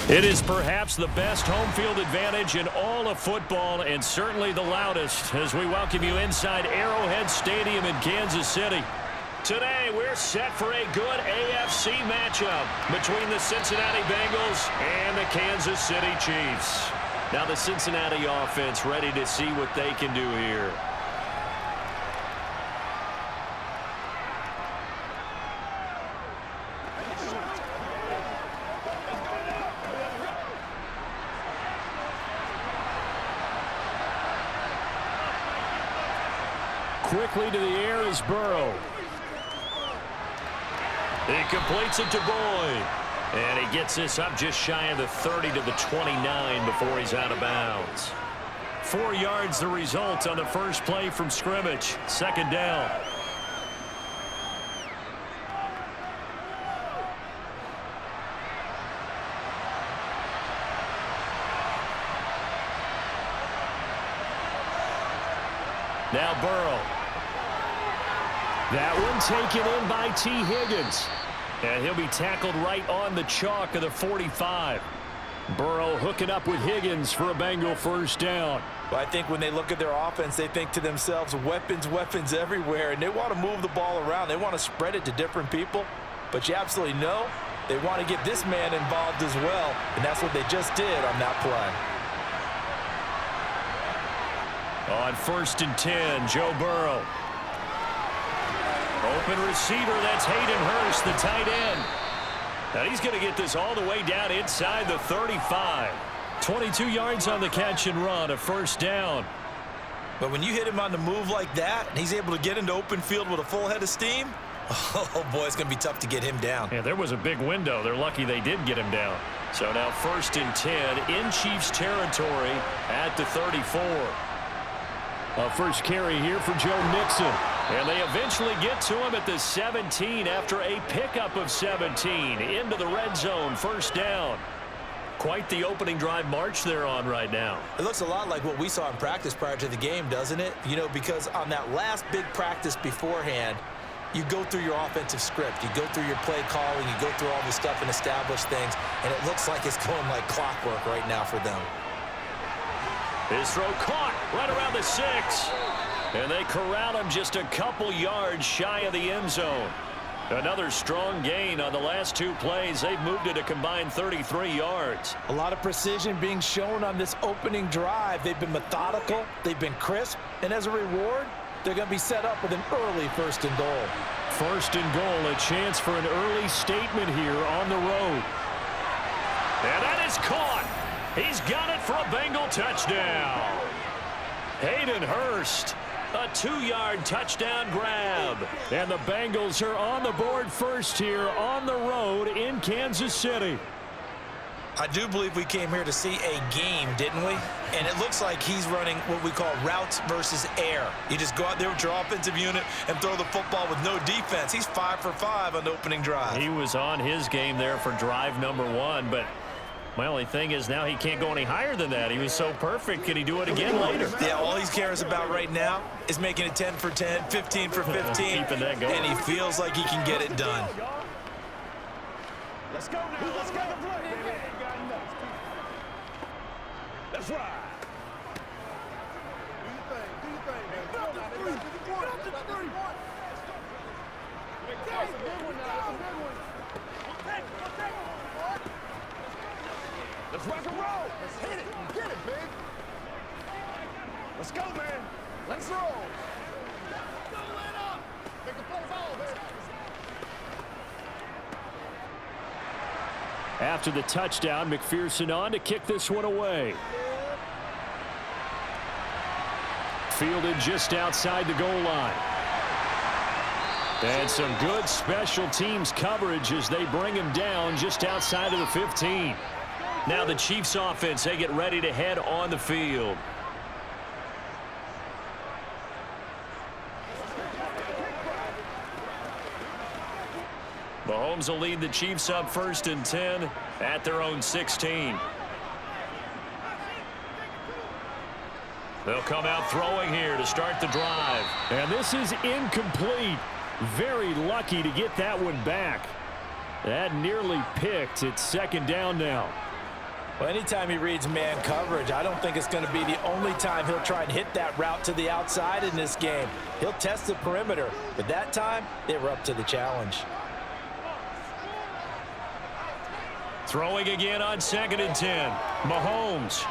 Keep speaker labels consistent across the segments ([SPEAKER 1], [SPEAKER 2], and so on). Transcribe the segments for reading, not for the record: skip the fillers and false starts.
[SPEAKER 1] It is perhaps the best home field advantage in all of football and certainly the loudest as we welcome you inside Arrowhead Stadium in Kansas City. Today, we're set for a good AFC matchup between the Cincinnati Bengals and the Kansas City Chiefs. Now, the Cincinnati offense ready to see what they can do here. Quickly to the air is Burrow. He completes it to Boyd. And he gets this up just shy of the 30 to the 29 before he's out of bounds. 4 yards the result on the first play from scrimmage. Second down. Now Burrow. That one taken in by T. Higgins. And he'll be tackled right on the chalk of the 45. Burrow hooking up with Higgins for a Bengal first down.
[SPEAKER 2] Well, I think when they look at their offense, they think to themselves, weapons, weapons everywhere. And they want to move the ball around. They want to spread it to different people. But you absolutely know they want to get this man involved as well. And that's what they just did on that play.
[SPEAKER 1] On 1st and 10, Joe Burrow. Open receiver, that's Hayden Hurst, the tight end. Now he's going to get this all the way down inside the 35. 22 yards on the catch and run, a first down.
[SPEAKER 2] But when you hit him on the move like that, and he's able to get into open field with a full head of steam, oh boy, it's going to be tough to get him down.
[SPEAKER 1] Yeah, there was a big window. They're lucky they did get him down. So now 1st and 10 in Chiefs territory at the 34. A first carry here for Joe Mixon. And they eventually get to him at the 17 after a pickup of 17 into the red zone. First down. Quite the opening drive march they're on right now.
[SPEAKER 2] It looks a lot like what we saw in practice prior to the game, doesn't it? You know, because on that last big practice beforehand, you go through your offensive script. You go through your play calling. You go through all the stuff and establish things. And it looks like it's going like clockwork right now for them.
[SPEAKER 1] His throw caught right around the 6. And they corral him just a couple yards shy of the end zone. Another strong gain on the last 2 plays. They've moved it a combined 33 yards.
[SPEAKER 2] A lot of precision being shown on this opening drive. They've been methodical. They've been crisp. And as a reward, they're going to be set up with an early 1st and goal.
[SPEAKER 1] 1st and goal, a chance for an early statement here on the road. And that is caught. He's got it for a Bengal touchdown. Hayden Hurst, a 2-yard touchdown grab. And the Bengals are on the board first here on the road in Kansas City.
[SPEAKER 2] I do believe we came here to see a game, didn't we? And it looks like he's running what we call routes versus air. You just go out there with your offensive unit and throw the football with no defense. He's 5 for 5 on the opening drive.
[SPEAKER 1] He was on his game there for drive number 1, but my only thing is now he can't go any higher than that. He was so perfect. Can he do it again later?
[SPEAKER 2] Yeah, all he cares about right now is making it 10 for 10, 15 for 15.
[SPEAKER 1] Keeping that going.
[SPEAKER 2] And he feels like he can get it done.
[SPEAKER 3] Let's go now. Let's go. Let's ride. Do your thing. Do your thing, man. Go now. They got 54. They got 54. That's a big one now. That's a big one. Let's rock and roll. Let's hit it. Get it, big. Let's go, man. Let's roll. Go, let up. Make the play ball, man.
[SPEAKER 1] After the touchdown, McPherson on to kick this one away. Fielded just outside the goal line. And some good special teams coverage as they bring him down just outside of the 15. Now the Chiefs offense, they get ready to head on the field. Mahomes will lead the Chiefs up 1st and 10 at their own 16. They'll come out throwing here to start the drive. And this is incomplete. Very lucky to get that one back. That nearly picked. It's 2nd down now.
[SPEAKER 2] Well, anytime he reads man coverage, I don't think it's going to be the only time he'll try and hit that route to the outside in this game. He'll test the perimeter, but that time, they were up to the challenge.
[SPEAKER 1] Throwing again on 2nd and 10. Mahomes.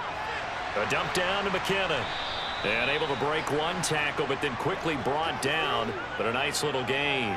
[SPEAKER 1] A dump down to McKinnon. And able to break one tackle, but then quickly brought down. But a nice little gain.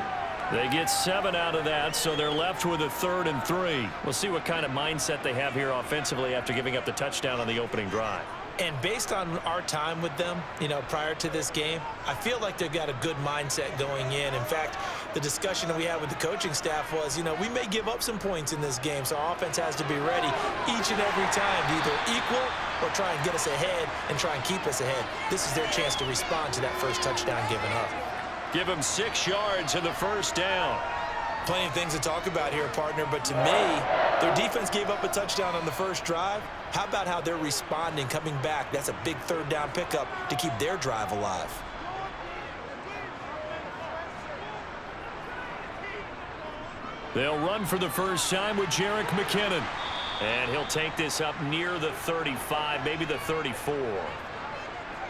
[SPEAKER 1] They get 7 out of that, so they're left with a 3rd and 3. We'll see what kind of mindset they have here offensively after giving up the touchdown on the opening drive.
[SPEAKER 2] And based on our time with them, prior to this game, I feel like they've got a good mindset going in. In fact, the discussion that we had with the coaching staff was, we may give up some points in this game, so our offense has to be ready each and every time to either equal or try and get us ahead and try and keep us ahead. This is their chance to respond to that first touchdown given up.
[SPEAKER 1] Give him 6 yards in the first down.
[SPEAKER 2] Plenty of things to talk about here, partner, but to me, their defense gave up a touchdown on the first drive. How about how they're responding, coming back? That's a big 3rd down pickup to keep their drive alive.
[SPEAKER 1] They'll run for the first time with Jerick McKinnon. And he'll take this up near the 35, maybe the 34.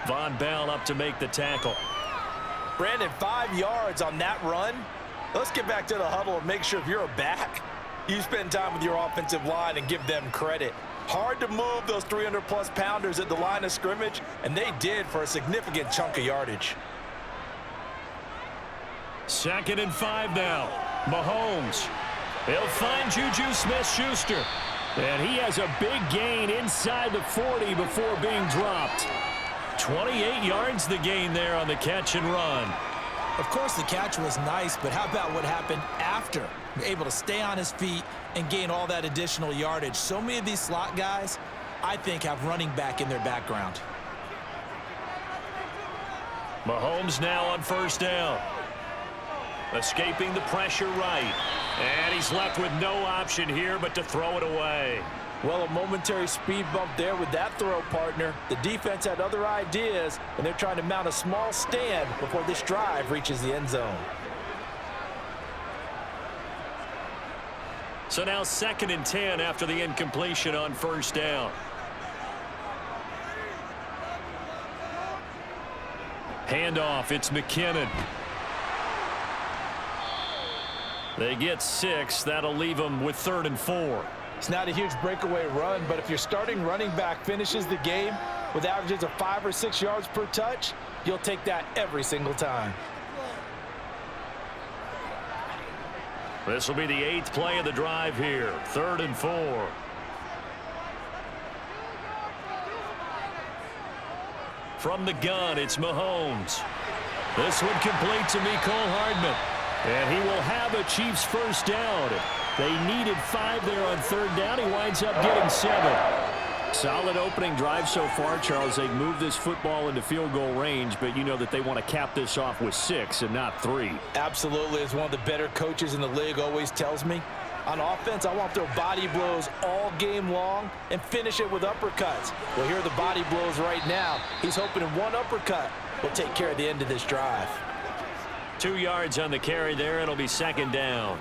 [SPEAKER 1] Von Bell up to make the tackle.
[SPEAKER 2] Brandon, 5 yards on that run. Let's get back to the huddle and make sure if you're a back, you spend time with your offensive line and give them credit. Hard to move those 300-plus pounders at the line of scrimmage, and they did for a significant chunk of yardage.
[SPEAKER 1] 2nd and 5 now. Mahomes. He'll find Juju Smith-Schuster. And he has a big gain inside the 40 before being dropped. 28 yards the gain there on the catch and run.
[SPEAKER 2] Of course, the catch was nice, but how about what happened after? Able to stay on his feet and gain all that additional yardage. So many of these slot guys, I think, have running back in their background.
[SPEAKER 1] Mahomes now on first down. Escaping the pressure right. And he's left with no option here but to throw it away.
[SPEAKER 2] Well, a momentary speed bump there with that throw, partner. The defense had other ideas, and they're trying to mount a small stand before this drive reaches the end zone.
[SPEAKER 1] So now 2nd and 10 after the incompletion on first down. Handoff, it's McKinnon. They get 6. That'll leave them with 3rd and 4.
[SPEAKER 2] It's not a huge breakaway run, but if your starting running back finishes the game with averages of 5 or 6 yards per touch, you'll take that every single time.
[SPEAKER 1] This will be the 8th play of the drive here. 3rd and 4. From the gun, it's Mahomes. This one complete to Mecole Hardman. And he will have a Chiefs first down. They needed 5 there on 3rd down. He winds up getting 7. Solid opening drive so far, Charles. They've moved this football into field goal range, but you know that they want to cap this off with 6 and not 3.
[SPEAKER 2] Absolutely. As one of the better coaches in the league always tells me, on offense, I want to throw body blows all game long and finish it with uppercuts. Well, here are the body blows right now. He's hoping in one uppercut will take care of the end of this drive.
[SPEAKER 1] 2 yards on the carry there. It'll be 2nd down.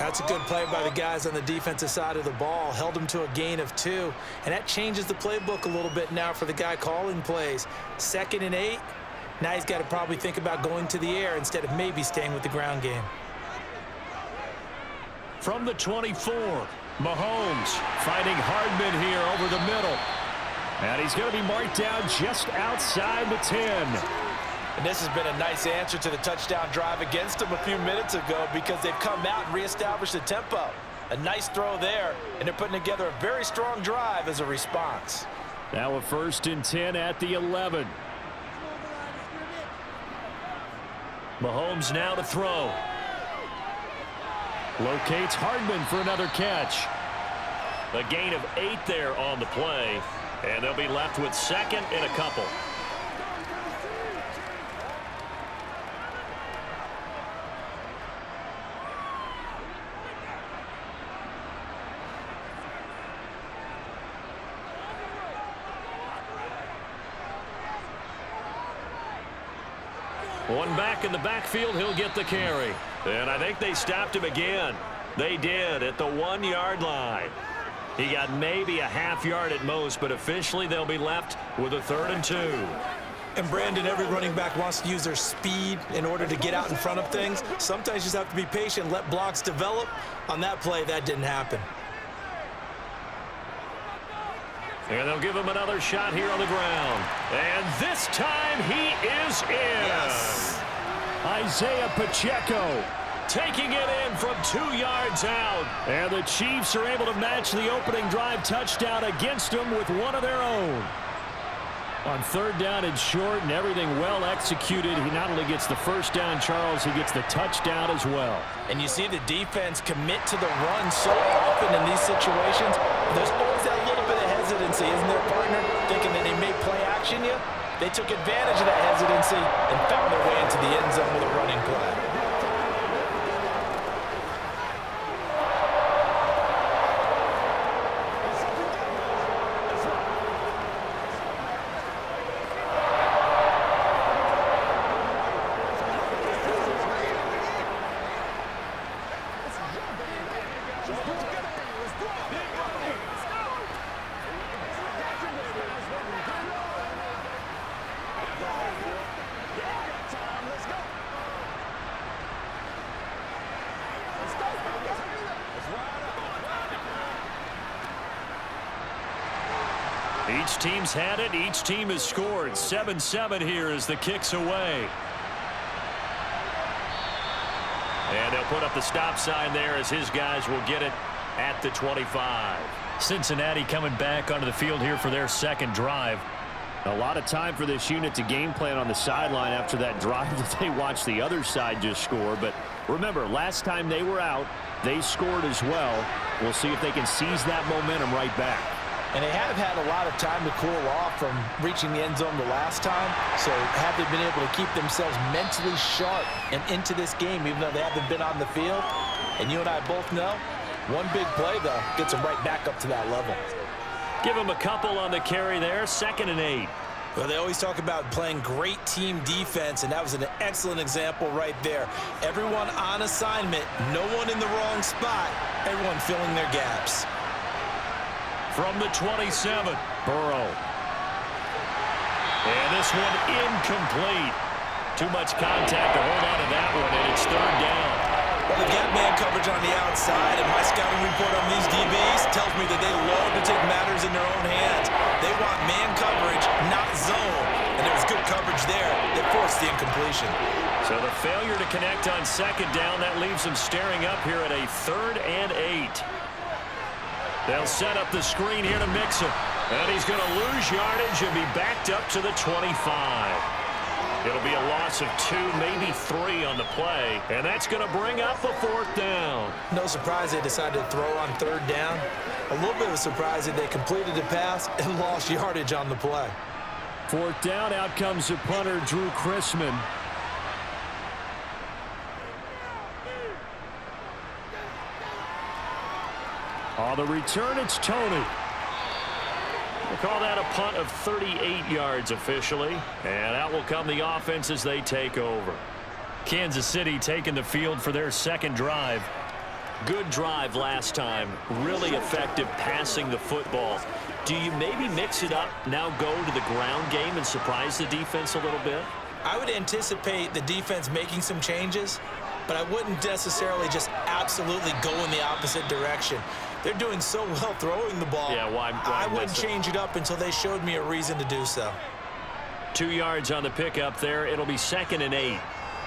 [SPEAKER 2] That's a good play by the guys on the defensive side of the ball. Held them to a gain of 2. And that changes the playbook a little bit now for the guy calling plays. 2nd and 8. Now he's got to probably think about going to the air instead of maybe staying with the ground game.
[SPEAKER 1] From the 24, Mahomes finding Hardman here over the middle. And he's going to be marked down just outside the 10.
[SPEAKER 2] And this has been a nice answer to the touchdown drive against them a few minutes ago because they've come out and reestablished the tempo. A nice throw there, and they're putting together a very strong drive as a response.
[SPEAKER 1] Now a 1st and 10 at the 11. Mahomes now to throw. Locates Hardman for another catch. A gain of 8 there on the play, and they'll be left with 2nd and a couple. One back in the backfield, he'll get the carry. And I think they stopped him again. They did at the 1-yard line. He got maybe a half yard at most, but officially they'll be left with a 3rd and 2.
[SPEAKER 2] And Brandon, every running back wants to use their speed in order to get out in front of things. Sometimes you just have to be patient, let blocks develop. On that play, that didn't happen.
[SPEAKER 1] And they'll give him another shot here on the ground. And this time he is in.
[SPEAKER 2] Yes.
[SPEAKER 1] Isaiah Pacheco taking it in from 2 yards out. And the Chiefs are able to match the opening drive touchdown against them with one of their own. On 3rd down and short and everything well executed, he not only gets the first down, Charles, he gets the touchdown as well.
[SPEAKER 2] And you see the defense commit to the run so often in these situations. There's always that little bit of hesitancy, isn't there, partner? Thinking that they may play action you. They took advantage of that hesitancy and found their way into the end zone with a running play.
[SPEAKER 1] Each team's had it. Each team has scored. 7-7 here as the kick's away. And they'll put up the stop sign there as his guys will get it at the 25. Cincinnati coming back onto the field here for their second drive. A lot of time for this unit to game plan on the sideline after that drive that they watched the other side just score. But remember, last time they were out, they scored as well. We'll see if they can seize that momentum right back.
[SPEAKER 2] And they have had a lot of time to cool off from reaching the end zone the last time. So have they been able to keep themselves mentally sharp and into this game, even though they haven't been on the field? And you and I both know, one big play, though, gets them right back up to that level.
[SPEAKER 1] Give them a couple on the carry there. 2nd and 8.
[SPEAKER 2] Well, they always talk about playing great team defense, and that was an excellent example right there. Everyone on assignment, no one in the wrong spot, everyone filling their gaps.
[SPEAKER 1] From the 27, Burrow. And this one incomplete. Too much contact to hold on to that one, and it's 3rd down.
[SPEAKER 2] Well, the gap man coverage on the outside, and my scouting report on these DBs tells me that they love to take matters in their own hands. They want man coverage, not zone. And there was good coverage there that forced the incompletion.
[SPEAKER 1] So the failure to connect on 2nd down, that leaves them staring up here at a 3rd and 8. They'll set up the screen here to Mixon. And he's going to lose yardage and be backed up to the 25. It'll be a loss of 2, maybe 3 on the play. And that's going to bring up a 4th down.
[SPEAKER 2] No surprise they decided to throw on 3rd down. A little bit of a surprise that they completed the pass and lost yardage on the play.
[SPEAKER 1] 4th down, out comes the punter, Drew Chrisman. On the return, it's Tony. We'll call that a punt of 38 yards officially. And out will come the offense as they take over. Kansas City taking the field for their 2nd drive. Good drive last time. Really effective passing the football. Do you maybe mix it up, now go to the ground game and surprise the defense a little bit?
[SPEAKER 2] I would anticipate the defense making some changes, but I wouldn't necessarily just absolutely go in the opposite direction. They're doing so well throwing the ball.
[SPEAKER 1] Yeah, why
[SPEAKER 2] I wouldn't change it up until they showed me a reason to do so.
[SPEAKER 1] 2 yards on the pickup there. It'll be 2nd and 8.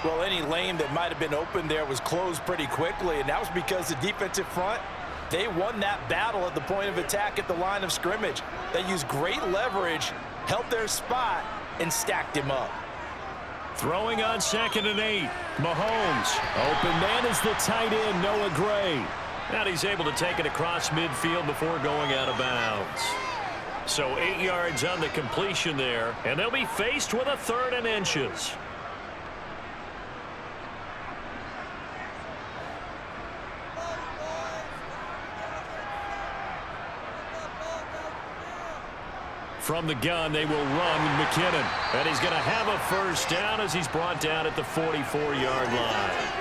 [SPEAKER 2] Well, any lane that might have been open there was closed pretty quickly, and that was because the defensive front, they won that battle at the point of attack at the line of scrimmage. They used great leverage, held their spot, and stacked him up.
[SPEAKER 1] Throwing on 2nd and 8. Mahomes. Open man is the tight end, Noah Gray. And he's able to take it across midfield before going out of bounds. So 8 yards on the completion there, and they'll be faced with a 3rd and inches. From the gun, they will run with McKinnon. And he's going to have a first down as he's brought down at the 44-yard line.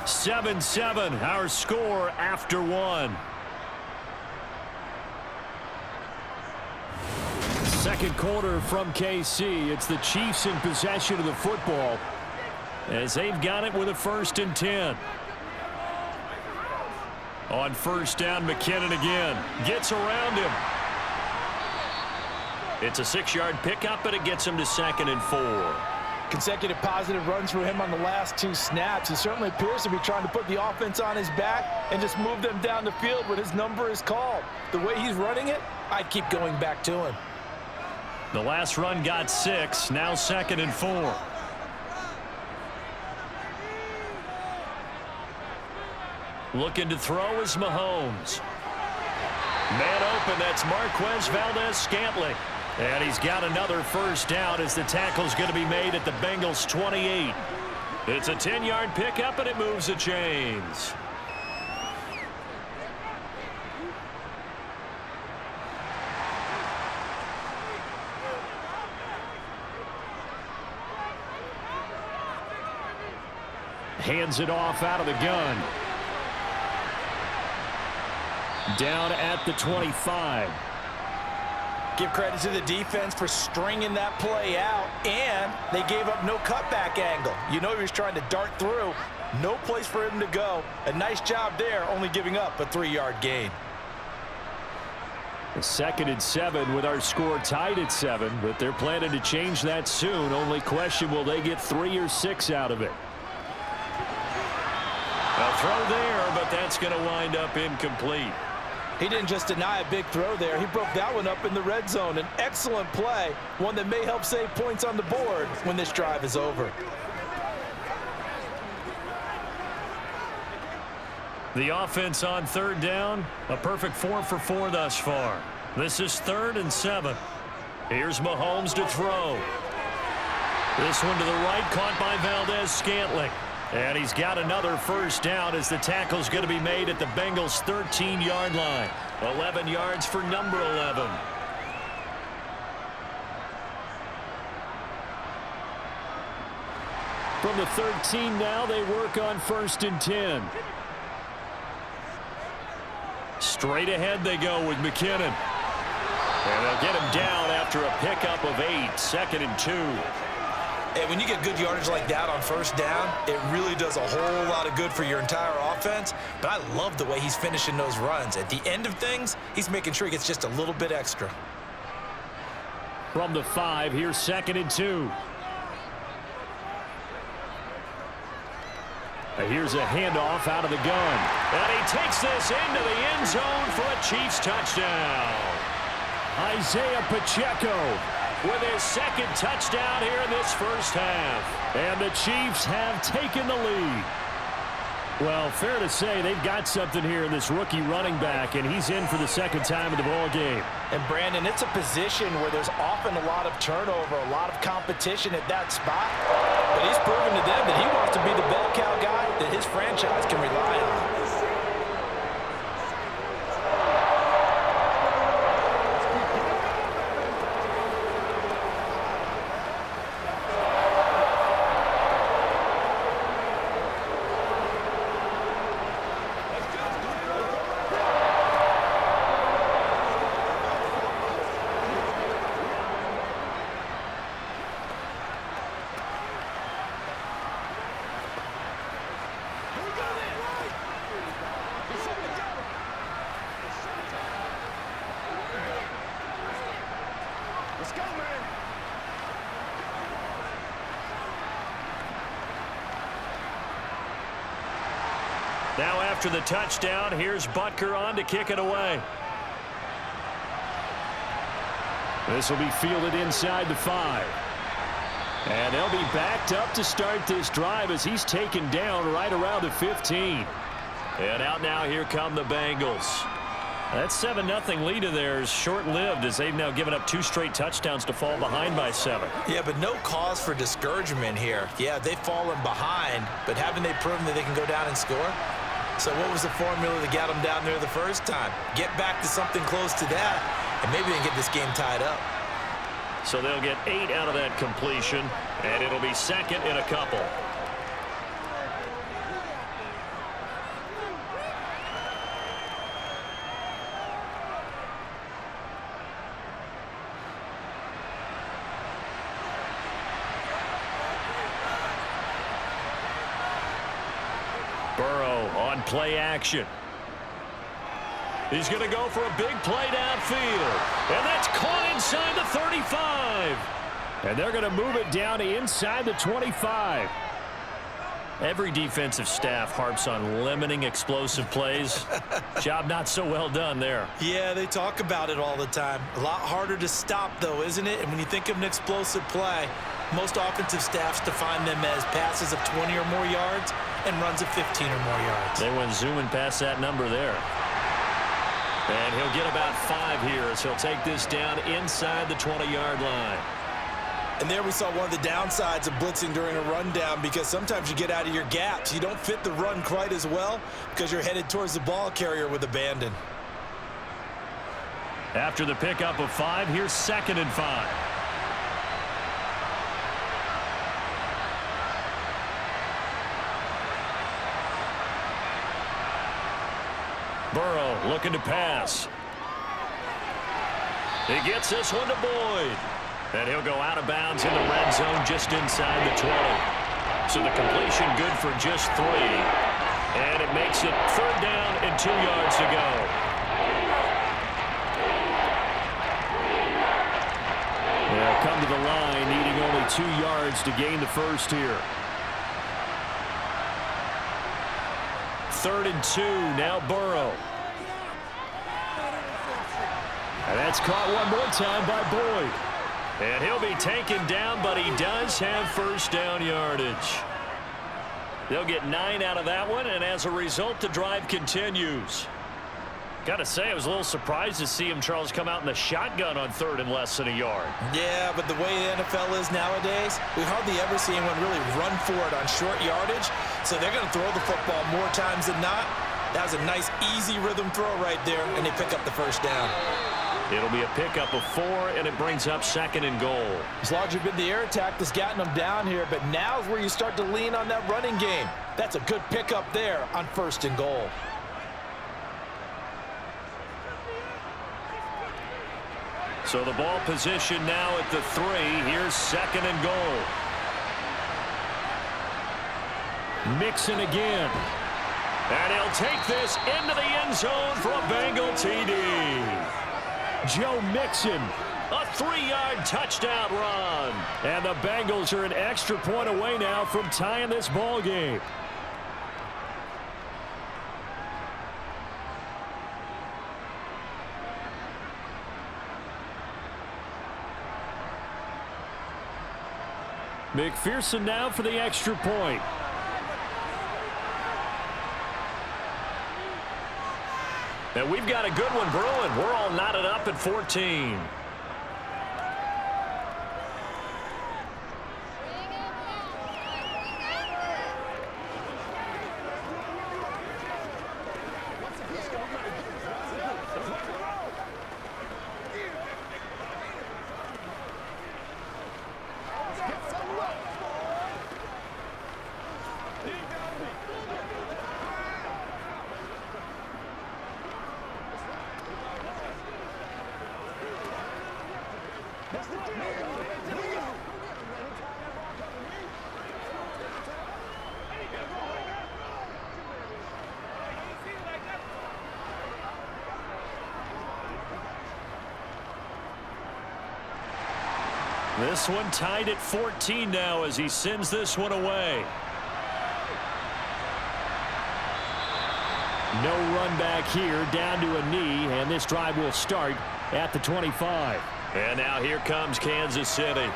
[SPEAKER 1] 7-7, our score after one. Second quarter from KC. It's the Chiefs in possession of the football as they've got it with a 1st and 10. On first down, McKinnon again. Gets around him. It's a 6-yard pickup, but it gets him to 2nd and 4.
[SPEAKER 2] Consecutive positive runs for him on the last 2 snaps. He certainly appears to be trying to put the offense on his back and just move them down the field when his number is called. The way he's running it, I'd keep going back to him.
[SPEAKER 1] The last run got 6, now 2nd and 4. Looking to throw is Mahomes. Man open, that's Marquez Valdez-Scantling. And he's got another first down as the tackle's going to be made at the Bengals 28. It's a 10-yard pickup, and it moves the chains. Hands it off out of the gun. Down at the 25.
[SPEAKER 2] Give credit to the defense for stringing that play out, and they gave up no cutback angle. You know he was trying to dart through. No place for him to go. A nice job there, only giving up a 3-yard gain.
[SPEAKER 1] 2nd and 7 with our score tied at 7, but they're planning to change that soon. Only question, will they get 3 or 6 out of it? A throw there, but that's going to wind up incomplete.
[SPEAKER 2] He didn't just deny a big throw there. He broke that one up in the red zone. An excellent play, one that may help save points on the board when this drive is over.
[SPEAKER 1] The offense on 3rd down, a perfect 4 for 4 thus far. This is 3rd and 7. Here's Mahomes to throw. This one to the right, caught by Valdez-Scantling. And he's got another first down as the tackle's going to be made at the Bengals' 13-yard line. 11 yards for number 11. From the 13 now, they work on 1st and 10. Straight ahead they go with McKinnon. And they'll get him down after a pickup of 8, 2nd and 2.
[SPEAKER 2] And when you get good yardage like that on first down, it really does a whole lot of good for your entire offense. But I love the way he's finishing those runs. At the end of things, he's making sure he gets just a little bit extra.
[SPEAKER 1] From the 5, here's 2nd and 2. Here's a handoff out of the gun. And he takes this into the end zone for a Chiefs touchdown. Isaiah Pacheco with his 2nd touchdown here in this first half. And the Chiefs have taken the lead. Well, fair to say they've got something here in this rookie running back, and he's in for the 2nd time in the ball game.
[SPEAKER 2] And, Brandon, it's a position where there's often a lot of turnover, a lot of competition at that spot. But he's proven to them that he wants to be the bell cow guy that his franchise can rely on.
[SPEAKER 3] Let's go, man.
[SPEAKER 1] Now after the touchdown, here's Butker on to kick it away. This will be fielded inside the 5. And they'll be backed up to start this drive as he's taken down right around the 15. And out now, here come the Bengals. That 7-0 lead of theirs short-lived as they've now given up 2 straight touchdowns to fall behind by 7.
[SPEAKER 2] Yeah, but no cause for discouragement here. Yeah, they've fallen behind, but haven't they proven that they can go down and score? So what was the formula that got them down there the first time? Get back to something close to that, and maybe they can get this game tied up.
[SPEAKER 1] So they'll get 8 out of that completion, and it'll be 2nd and a couple. Burrow on play action. He's going to go for a big play downfield. And that's caught inside the 35. And they're going to move it down to inside the 25. Every defensive staff harps on limiting explosive plays. Job not so well done there.
[SPEAKER 2] Yeah, they talk about it all the time. A lot harder to stop, though, isn't it? And when you think of an explosive play, most offensive staffs define them as passes of 20 or more yards and runs of 15 or more yards.
[SPEAKER 1] They went zooming past that number there. And he'll get about 5 here as he'll take this down inside the 20-yard line.
[SPEAKER 2] And there we saw one of the downsides of blitzing during a rundown, because sometimes you get out of your gaps. You don't fit the run quite as well because you're headed towards the ball carrier with abandon.
[SPEAKER 1] After the pickup of 5, here's 2nd and 5. Burrow looking to pass. He gets this one to Boyd. And he'll go out of bounds in the red zone just inside the 20. So the completion good for just 3. And it makes it 3rd down and 2 yards to go. They'll come to the line needing only 2 yards to gain the first here. 3rd and 2, now Burrow. And that's caught one more time by Boyd. And he'll be taken down, but he does have first down yardage. They'll get 9 out of that one, and as a result, the drive continues. Got to say, I was a little surprised to see him, Charles, come out in the shotgun on 3rd and less than a yard.
[SPEAKER 2] Yeah, but the way the NFL is nowadays, we hardly ever see anyone really run for it on short yardage. So they're going to throw the football more times than not. That was a nice, easy rhythm throw right there, and they pick up the first down.
[SPEAKER 1] It'll be a pickup of 4, and it brings up 2nd and goal.
[SPEAKER 2] It's largely been the air attack that's gotten them down here, but now's where you start to lean on that running game. That's a good pickup there on 1st and goal.
[SPEAKER 1] So the ball position now at the 3. Here's 2nd and goal. Mixon again. And he'll take this into the end zone for a Bengal TD. Joe Mixon, a 3-yard touchdown run. And the Bengals are an extra point away now from tying this ball game. McPherson now for the extra point. And we've got a good one brewing. We're all knotted up at 14. This one tied at 14 now as he sends this one away. No run back here, down to a knee, and this drive will start at the 25. And now here comes Kansas City.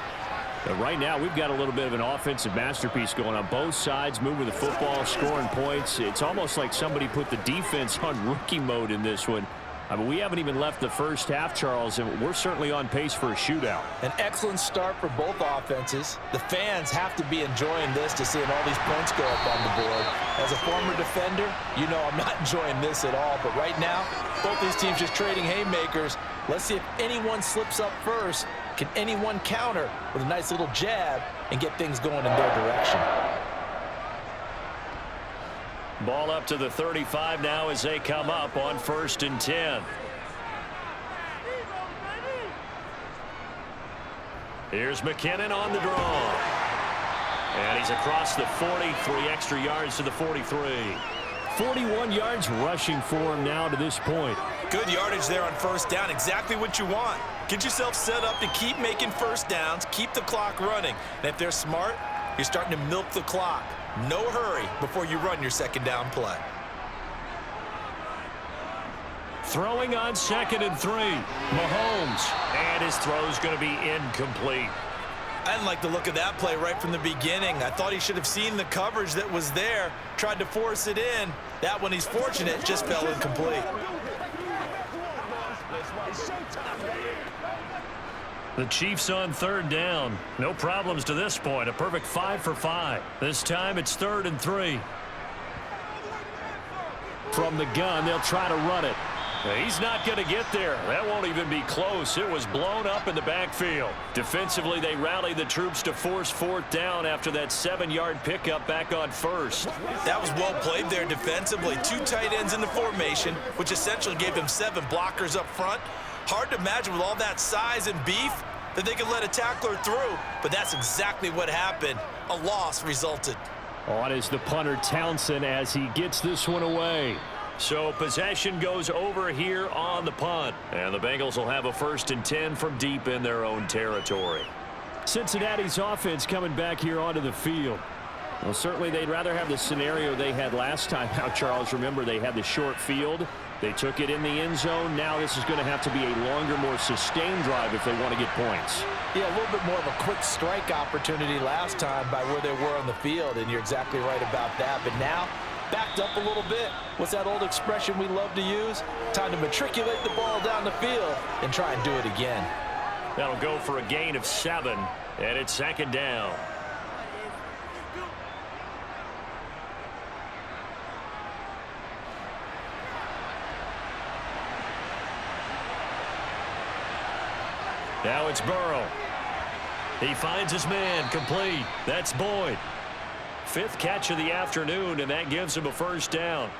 [SPEAKER 1] And right now we've got a little bit of an offensive masterpiece going on both sides, moving the football, scoring points. It's almost like somebody put the defense on rookie mode in this one. I mean, we haven't even left the first half, Charles, and we're certainly on pace for a shootout.
[SPEAKER 2] An excellent start for both offenses. The fans have to be enjoying this to seeing all these points go up on the board. As a former defender, you know I'm not enjoying this at all. But right now, both these teams just trading haymakers. Let's see if anyone slips up first. Can anyone counter with a nice little jab and get things going in their direction?
[SPEAKER 1] Ball up to the 35 now as they come up on 1st and 10. Here's McKinnon on the draw. And he's across the 40, 3 extra yards to the 43. 41 yards rushing for him now to this point.
[SPEAKER 2] Good yardage there on first down. Exactly what you want. Get yourself set up to keep making first downs, keep the clock running. And if they're smart, you're starting to milk the clock. No hurry before you run your second down play.
[SPEAKER 1] Throwing on 2nd and 3. Mahomes. And his throw's going to be incomplete.
[SPEAKER 2] I didn't like the look of that play right from the beginning. I thought he should have seen the coverage that was there, tried to force it in. That one, he's fortunate, just fell incomplete.
[SPEAKER 1] The Chiefs on 3rd down. No problems to this point. A perfect 5 for 5. This time it's 3rd and 3. From the gun, they'll try to run it. He's not going to get there. That won't even be close. It was blown up in the backfield. Defensively, they rallied the troops to force 4th down after that 7-yard pickup back on 1st.
[SPEAKER 2] That was well played there defensively. 2 tight ends in the formation, which essentially gave them 7 blockers up front. Hard to imagine with all that size and beef that they could let a tackler through, but that's exactly what happened. A loss resulted.
[SPEAKER 1] On is the punter Townsend as he gets this one away. So possession goes over here on the punt. And the Bengals will have a 1st and 10 from deep in their own territory. Cincinnati's offense coming back here onto the field. Well, certainly they'd rather have the scenario they had last time. Now, Charles, remember they had the short field. They took it in the end zone. Now this is going to have to be a longer, more sustained drive if they want to get points.
[SPEAKER 2] Yeah, a little bit more of a quick strike opportunity last time by where they were on the field, and you're exactly right about that. But now, backed up a little bit. What's that old expression we love to use? Time to matriculate the ball down the field and try and do it again.
[SPEAKER 1] That'll go for a gain of 7, and it's 2nd down. Now it's Burrow. He finds his man, complete. That's Boyd. 5th catch of the afternoon, and that gives him a 1st down.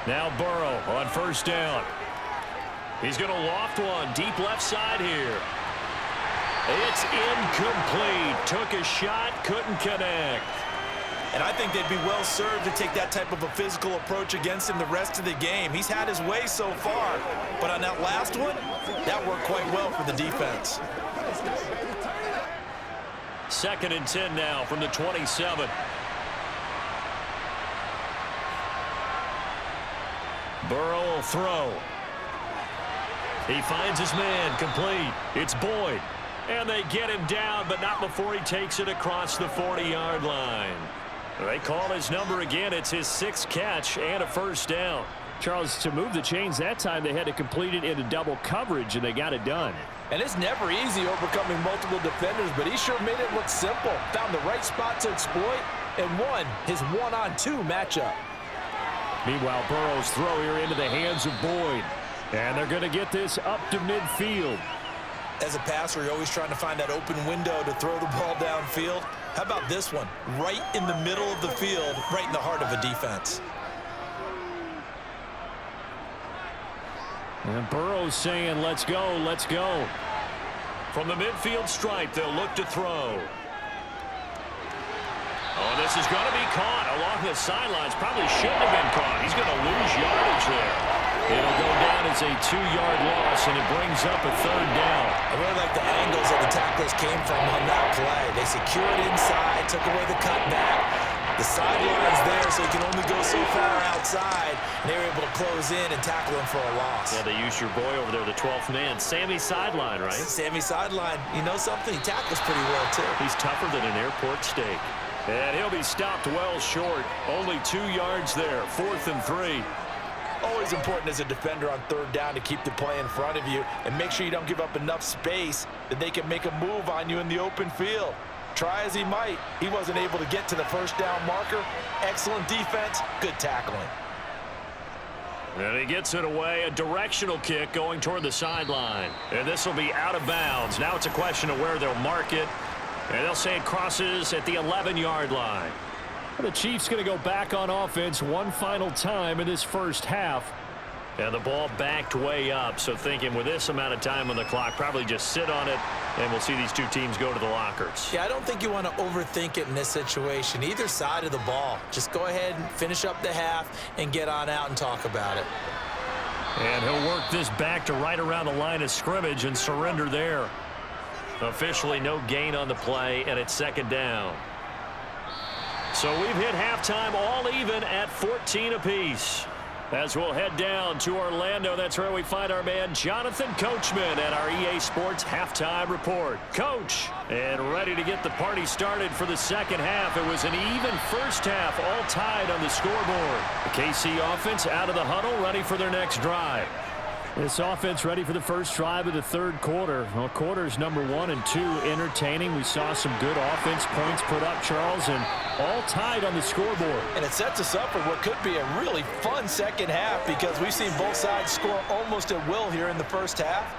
[SPEAKER 1] Now Burrow on 1st down. He's going to loft one deep left side here. It's incomplete. Took a shot, couldn't connect.
[SPEAKER 2] And I think they'd be well served to take that type of a physical approach against him the rest of the game. He's had his way so far, but on that last one, that worked quite well for the defense.
[SPEAKER 1] 2nd and 10 now from the 27. Burrow will throw. He finds his man, complete. It's Boyd. And they get him down, but not before he takes it across the 40-yard line. They call his number again. It's his 6th catch and a 1st down. Charles, to move the chains that time, they had to complete it into double coverage, and they got it done.
[SPEAKER 2] And it's never easy overcoming multiple defenders, but he sure made it look simple. Found the right spot to exploit and won his 1-on-2 matchup.
[SPEAKER 1] Meanwhile, Burrow's throw here into the hands of Boyd. And they're going to get this up to midfield.
[SPEAKER 2] As a passer, you're always trying to find that open window to throw the ball downfield. How about this one? Right in the middle of the field, right in the heart of a defense.
[SPEAKER 1] And Burrow's saying, let's go, let's go. From the midfield stripe, they'll look to throw. Oh, this is going to be caught along the sidelines. Probably shouldn't have been caught. He's going to lose yardage there. It'll go down as a 2-yard loss, and it brings up a 3rd down.
[SPEAKER 2] I really like the angles that the tacklers came from on that play. They secured inside, took away the cutback. The sideline's there, so he can only go so far outside. And they were able to close in and tackle him for a loss.
[SPEAKER 1] Yeah, they used your boy over there, the 12th man. Sammy Sideline, right?
[SPEAKER 2] Sammy Sideline. You know something? He tackles pretty well, too.
[SPEAKER 1] He's tougher than an airport steak. And he'll be stopped well short. Only 2 yards there. 4th and 3.
[SPEAKER 2] Always important as a defender on third down to keep the play in front of you and make sure you don't give up enough space that they can make a move on you in the open field. Try as he might, he wasn't able to get to the first down marker. Excellent defense, good tackling.
[SPEAKER 1] And he gets it away, a directional kick going toward the sideline. And this will be out of bounds. Now it's a question of where they'll mark it. And they'll say it crosses at the 11-yard line. The Chiefs going to go back on offense one final time in this first half. And the ball backed way up. So thinking with this amount of time on the clock, probably just sit on it, and we'll see these two teams go to the lockers.
[SPEAKER 2] Yeah, I don't think you want to overthink it in this situation. Either side of the ball. Just go ahead and finish up the half and get on out and talk about it.
[SPEAKER 1] And he'll work this back to right around the line of scrimmage and surrender there. Officially no gain on the play, and it's second down. So we've hit halftime all even at 14 apiece. As we'll head down to Orlando, that's where we find our man Jonathan Coachman at our EA Sports Halftime Report. Coach, and ready to get the party started for the second half. It was an even first half, all tied on the scoreboard. The KC offense out of the huddle, ready for their next drive. This offense ready for the first drive of the third quarter. Well, quarters number 1 and 2 entertaining. We saw some good offense points put up, Charles, and all tied on the scoreboard.
[SPEAKER 2] And it sets us up for what could be a really fun second half because we've seen both sides score almost at will here in the first half.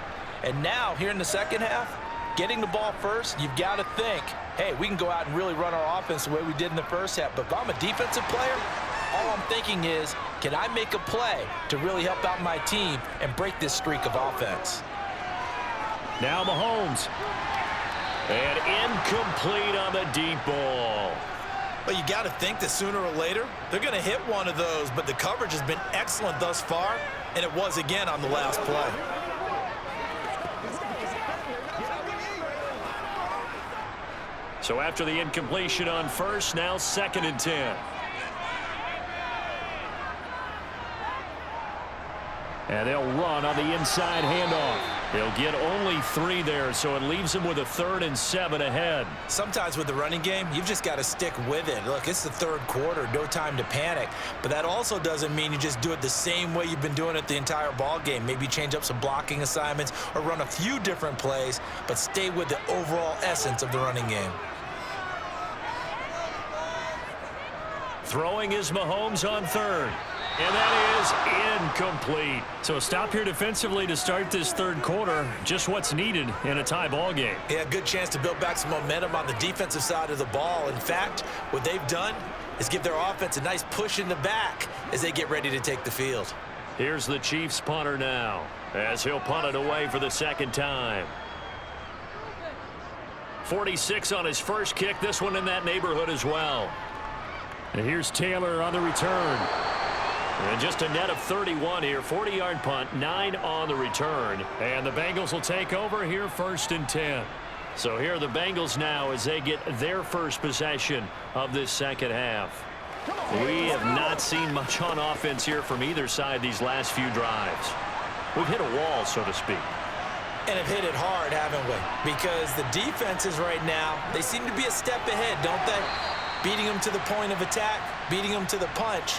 [SPEAKER 2] And now, here in the second half, getting the ball first, you've got to think, hey, we can go out and really run our offense the way we did in the first half. But if I'm a defensive player, all I'm thinking is, can I make a play to really help out my team and break this streak of offense?
[SPEAKER 1] Now Mahomes. And incomplete on the deep ball.
[SPEAKER 2] But you got to think that sooner or later, they're going to hit one of those. But the coverage has been excellent thus far, and it was again on the last play.
[SPEAKER 1] So after the incompletion on first, now second and 10. And they'll run on the inside handoff. They'll get only 3 there, so it leaves them with a 3rd and 7 ahead.
[SPEAKER 2] Sometimes with the running game, you've just got to stick with it. Look, it's the third quarter, no time to panic. But that also doesn't mean you just do it the same way you've been doing it the entire ball game. Maybe change up some blocking assignments or run a few different plays, but stay with the overall essence of the running game.
[SPEAKER 1] Throwing is Mahomes on third. And that is incomplete. So a stop here defensively to start this third quarter. Just what's needed in a tie ball game.
[SPEAKER 2] Yeah, good chance to build back some momentum on the defensive side of the ball. In fact, what they've done is give their offense a nice push in the back as they get ready to take the field.
[SPEAKER 1] Here's the Chiefs punter now as he'll punt it away for the second time. 46 on his first kick. This one in that neighborhood as well. And here's Taylor on the return. And just a net of 31 here. 40-yard punt, 9 on the return. And the Bengals will take over here first and 10. So here are the Bengals now as they get their first possession of this second half. We have not seen much on offense here from either side these last few drives. We've hit a wall, so to speak.
[SPEAKER 2] And have hit it hard, haven't we? Because the defenses right now, they seem to be a step ahead, don't they? Beating them to the point of attack, beating them to the punch.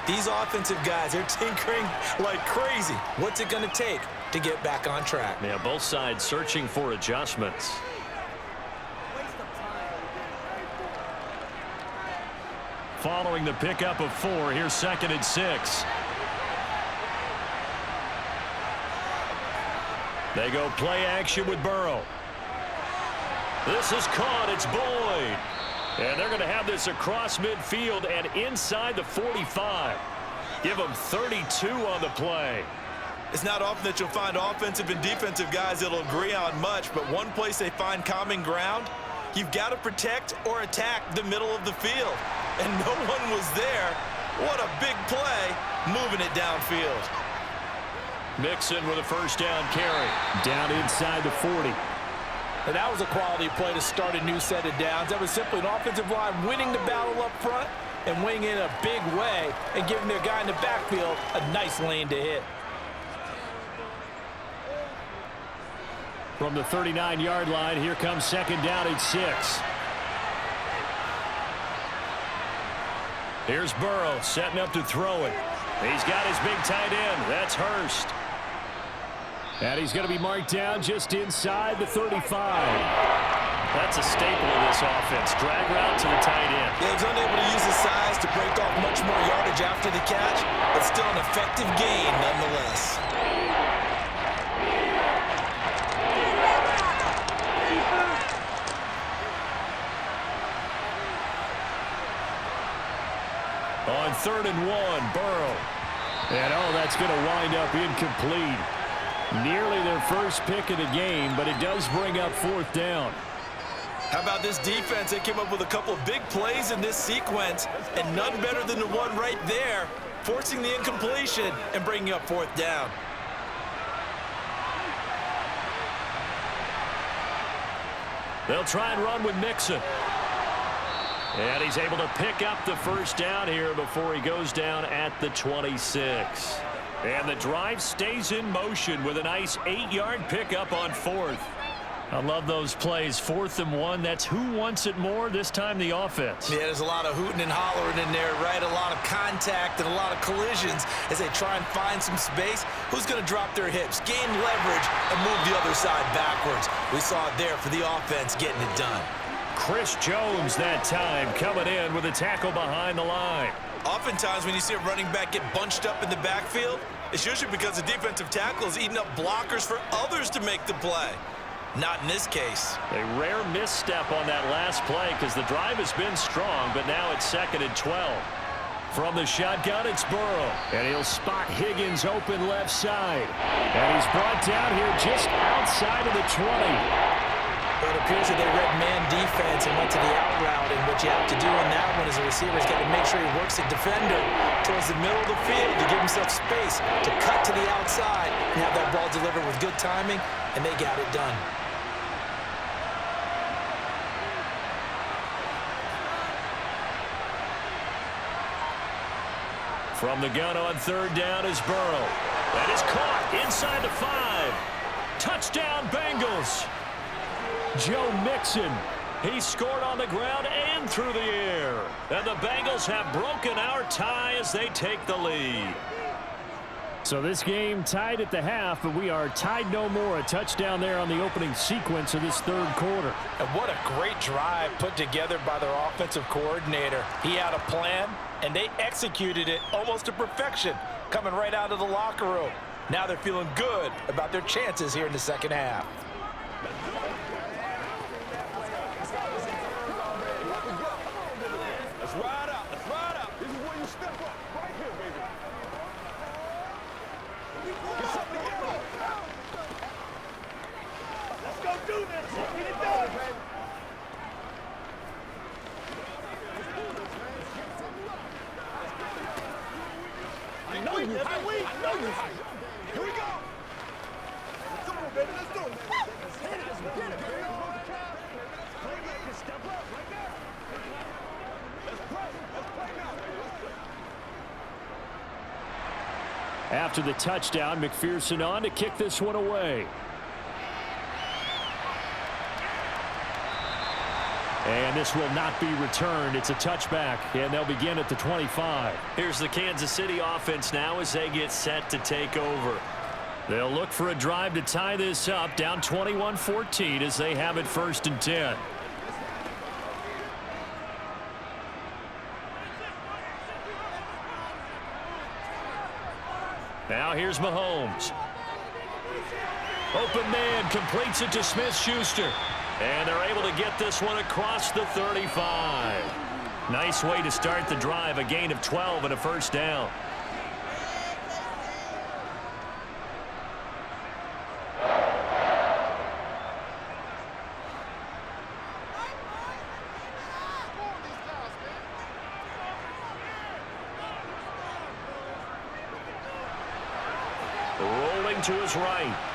[SPEAKER 2] These offensive guys, they're tinkering like crazy. What's it going to take to get back on track?
[SPEAKER 1] Yeah, both sides searching for adjustments. Following the pickup of 4, here's second and 6. They go play action with Burrow. This is caught. It's Boyd. And they're going to have this across midfield and inside the 45. Give them 32 on the play.
[SPEAKER 2] It's not often that you'll find offensive and defensive guys that'll agree on much, but one place they find common ground, you've got to protect or attack the middle of the field. And no one was there. What a big play, moving it downfield.
[SPEAKER 1] Mixon with a first down carry. Down inside the 40.
[SPEAKER 2] And that was a quality play to start a new set of downs. That was simply an offensive line winning the battle up front and winning in a big way and giving their guy in the backfield a nice lane to hit.
[SPEAKER 1] From the 39-yard line, here comes second down at 6. Here's Burrow setting up to throw it. He's got his big tight end. That's Hurst. And he's going to be marked down just inside the 35. That's a staple of this offense. Drag route to the tight end.
[SPEAKER 2] Yeah, he's unable to use his size to break off much more yardage after the catch, but still an effective gain nonetheless.
[SPEAKER 1] On 3rd and 1, Burrow. And, that's going to wind up incomplete. Nearly their first pick of the game, but it does bring up 4th down.
[SPEAKER 2] How about this defense? They came up with a couple of big plays in this sequence, and none better than the one right there, forcing the incompletion and bringing up 4th down.
[SPEAKER 1] They'll try and run with Mixon. And he's able to pick up the first down here before he goes down at the 26. And the drive stays in motion with a nice 8-yard pickup on 4th. I love those plays. 4th and 1. That's who wants it more, this time the offense.
[SPEAKER 2] Yeah, there's a lot of hooting and hollering in there, right? A lot of contact and a lot of collisions as they try and find some space. Who's going to drop their hips, gain leverage, and move the other side backwards? We saw it there for the offense getting it done.
[SPEAKER 1] Chris Jones that time coming in with a tackle behind the line.
[SPEAKER 2] Oftentimes when you see a running back get bunched up in the backfield, it's usually because the defensive tackle is eating up blockers for others to make the play. Not in this case.
[SPEAKER 1] A rare misstep on that last play because the drive has been strong, but now it's 2nd and 12. From the shotgun, it's Burrow. And he'll spot Higgins open left side. And he's brought down here just outside of the 20.
[SPEAKER 2] Well, it appears that they read man defense and went to the out route, and what you have to do on that one as a receiver is got to make sure he works the defender towards the middle of the field to give himself space to cut to the outside and have that ball delivered with good timing, and they got it done.
[SPEAKER 1] From the gun on 3rd down is Burrow. That is caught inside the 5. Touchdown, Bengals. Joe Mixon, he scored on the ground and through the air. And the Bengals have broken our tie as they take the lead. So this game tied at the half, but we are tied no more. A touchdown there on the opening sequence of this 3rd quarter.
[SPEAKER 4] And what a great drive put together by their offensive coordinator. He had a plan, and they executed it almost to perfection, coming right out of the locker room. Now they're feeling good about their chances here in the 2nd half.
[SPEAKER 3] Let's ride out. Let's ride out. This is where you step up. Right here, baby. Get something together. Let's go do this. Get it done. I know you. I know you. Here we go. Come on, baby. Let's do it. Let's hit it. Let's get it, baby. Step up right there. Let's play. Let's play now.
[SPEAKER 1] After the touchdown, McPherson on to kick this one away. And this will not be returned. It's a touchback, and they'll begin at the 25. Here's the Kansas City offense now as they get set to take over. They'll look for a drive to tie this up, down 21-14 as they have it 1st and 10. Now here's Mahomes. Open man completes it to Smith-Schuster. And they're able to get this one across the 35. Nice way to start the drive, a gain of 12 and a 1st down. Rolling to his right.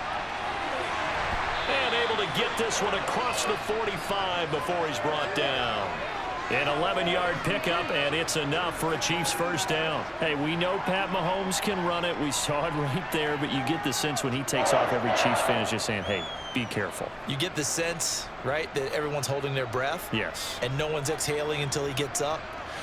[SPEAKER 1] And able to get this one across the 45 before he's brought down. An 11-yard pickup, and it's enough for a Chiefs 1st down. Hey, we know Pat Mahomes can run it. We saw it right there, but you get the sense when he takes off, every Chiefs fan is just saying, hey, be careful.
[SPEAKER 2] You get the sense, right, that everyone's holding their breath?
[SPEAKER 1] Yes.
[SPEAKER 2] And no one's exhaling until he gets up.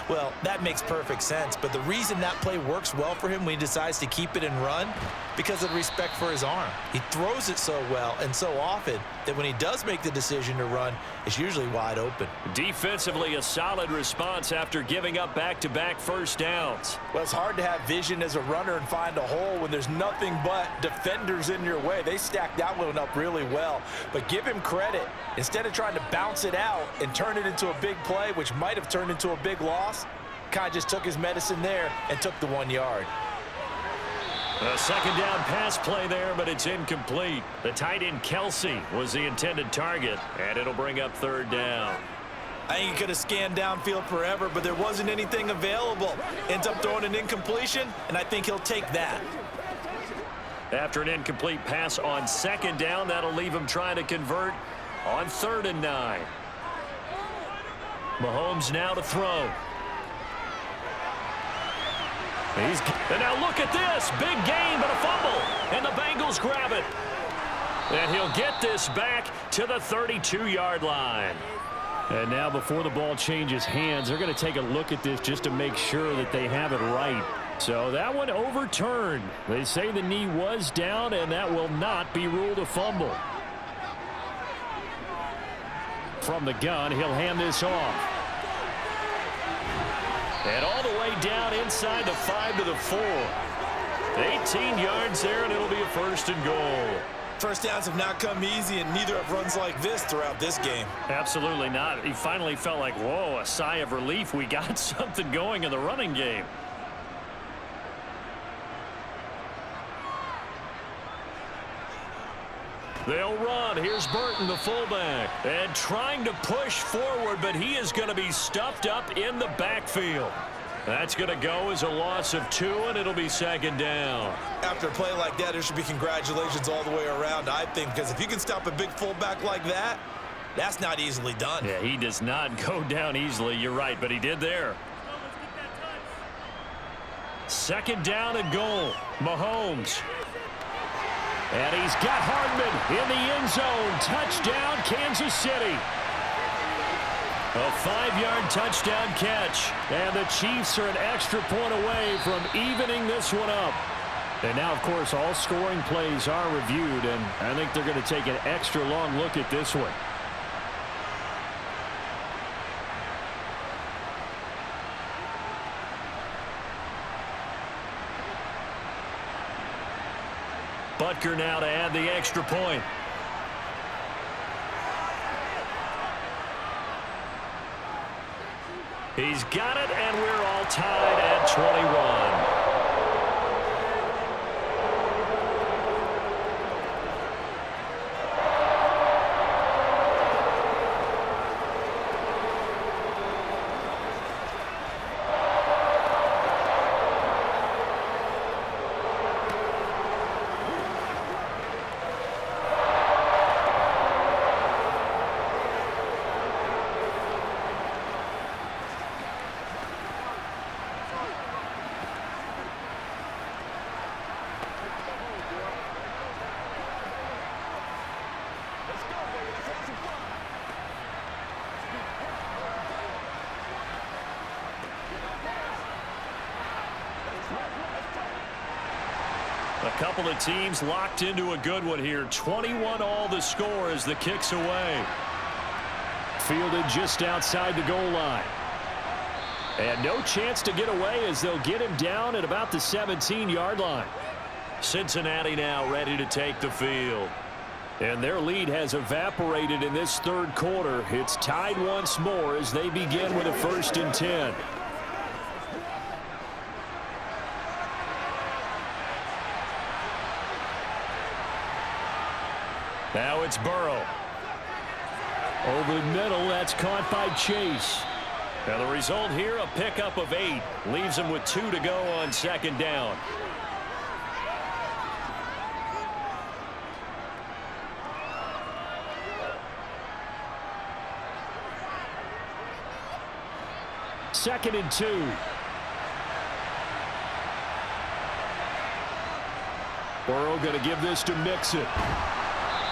[SPEAKER 2] Well, that makes perfect sense, but the reason that play works well for him when he decides to keep it and run, because of the respect for his arm. He throws it so well and so often that when he does make the decision to run, it's usually wide open.
[SPEAKER 1] Defensively, a solid response after giving up back-to-back first downs.
[SPEAKER 4] Well, it's hard to have vision as a runner and find a hole when there's nothing but defenders in your way. They stacked that one up really well, but give him credit. Instead of trying to bounce it out and turn it into a big play, which might have turned into a big loss, kind of just took his medicine there and took the 1 yard.
[SPEAKER 1] A second down pass play there, but it's incomplete. The tight end Kelsey was the intended target, and it'll bring up third down.
[SPEAKER 4] I think he could have scanned downfield forever, but there wasn't anything available. Ends up throwing an incompletion, and I think he'll take that.
[SPEAKER 1] After an incomplete pass on second down, that'll leave him trying to convert on 3rd and 9. Mahomes now to throw. And now look at this. Big gain, but a fumble. And the Bengals grab it. And he'll get this back to the 32-yard line. And now before the ball changes hands, they're going to take a look at this just to make sure that they have it right. So that one overturned. They say the knee was down, and that will not be ruled a fumble. From the gun, he'll hand this off. And all the way down inside the 5 to the 4. 18 yards there, and it'll be a 1st and goal.
[SPEAKER 4] First downs have not come easy, and neither have runs like this throughout this game.
[SPEAKER 1] Absolutely not. He finally felt like, whoa, a sigh of relief. We got something going in the running game. They'll run. Here's Burton, the fullback, and trying to push forward, but he is going to be stuffed up in the backfield. That's going to go as a loss of 2, and it'll be 2nd down.
[SPEAKER 4] After a play like that, there should be congratulations all the way around, I think, because if you can stop a big fullback like that, that's not easily done.
[SPEAKER 1] Yeah, he does not go down easily. You're right, but he did there. 2nd down and goal. Mahomes. And he's got Hardman in the end zone. Touchdown, Kansas City. A 5-yard touchdown catch. And the Chiefs are an extra point away from evening this one up. And now, of course, all scoring plays are reviewed, and I think they're going to take an extra long look at this one. Butker now to add the extra point. He's got it, and we're all tied at 21. A couple of teams locked into a good one here. 21 all the score as the kick's away. Fielded just outside the goal line. And no chance to get away as they'll get him down at about the 17-yard line. Cincinnati now ready to take the field. And their lead has evaporated in this 3rd quarter. It's tied once more as they begin with a 1st and 10. Now it's Burrow. Over the middle, that's caught by Chase. Now the result here, a pickup of 8. Leaves him with 2 to go on 2nd down. Second and 2. Burrow going to give this to Mixon.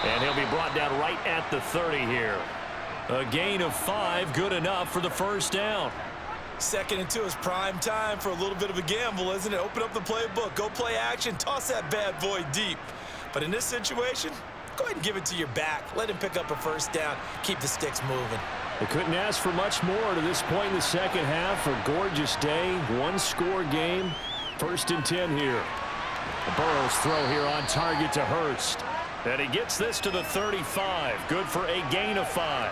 [SPEAKER 1] And he'll be brought down right at the 30 here. A gain of 5, good enough for the 1st down.
[SPEAKER 2] Second and 2 is prime time for a little bit of a gamble, isn't it? Open up the playbook, go play action, toss that bad boy deep. But in this situation, go ahead and give it to your back. Let him pick up a first down. Keep the sticks moving.
[SPEAKER 1] They couldn't ask for much more to this point in the second half. A gorgeous day, one-score game. 1st and 10 here. Burrow's throw here on target to Hurst. And he gets this to the 35. Good for a gain of 5.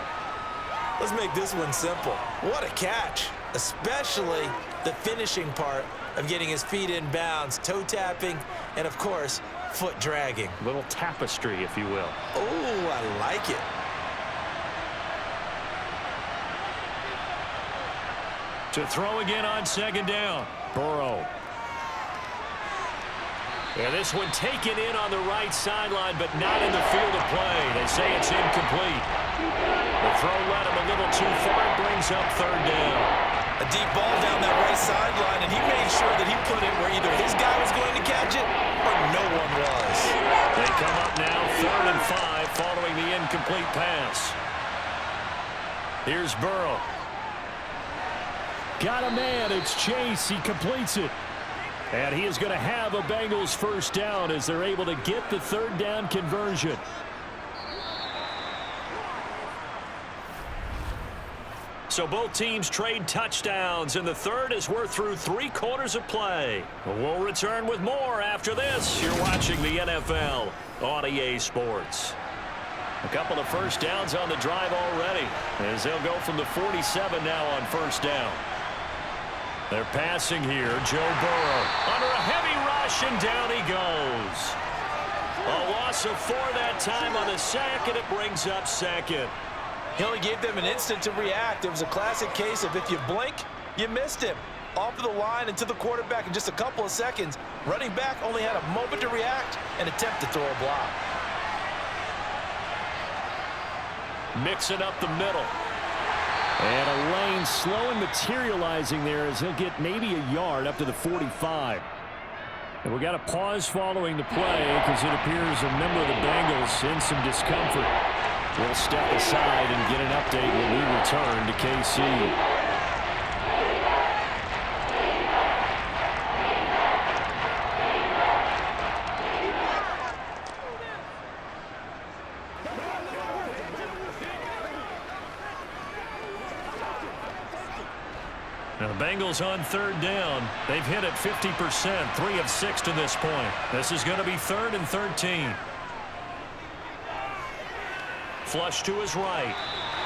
[SPEAKER 2] Let's make this one simple. What a catch, especially the finishing part of getting his feet in bounds, toe tapping, and of course, foot dragging.
[SPEAKER 1] Little tapestry, if you will.
[SPEAKER 2] Oh, I like it.
[SPEAKER 1] To throw again on 2nd down. Burrow. And this one taken in on the right sideline, but not in the field of play. They say it's incomplete. The throw led him a little too far. It brings up 3rd down.
[SPEAKER 2] A deep ball down that right sideline, and he made sure that he put it where either his guy was going to catch it or no one was.
[SPEAKER 1] They come up now 3rd and 5 following the incomplete pass. Here's Burrow. Got a man. It's Chase. He completes it. And he is going to have a Bengals first down as they're able to get the 3rd down conversion. So both teams trade touchdowns in the 3rd as we're through 3 quarters of play. We'll return with more after this. You're watching the NFL on EA Sports. A couple of first downs on the drive already as they'll go from the 47 now on 1st down. They're passing here. Joe Burrow under a heavy rush, and down he goes. A loss of 4 that time on the sack, and it brings up 2nd.
[SPEAKER 4] He only gave them an instant to react. It was a classic case of if you blink, you missed him. Off of the line and to the quarterback in just a couple of seconds. Running back only had a moment to react and attempt to throw a block.
[SPEAKER 1] Mixing up the middle. And a lane slow and materializing there as he'll get maybe a yard up to the 45. And we got a pause following the play because it appears a member of the Bengals in some discomfort. We'll step aside and get an update when we return to KC. Now the Bengals on 3rd down. They've hit it 50%, 3 of 6 to this point. This is going to be 3rd and 13. Flush to his right.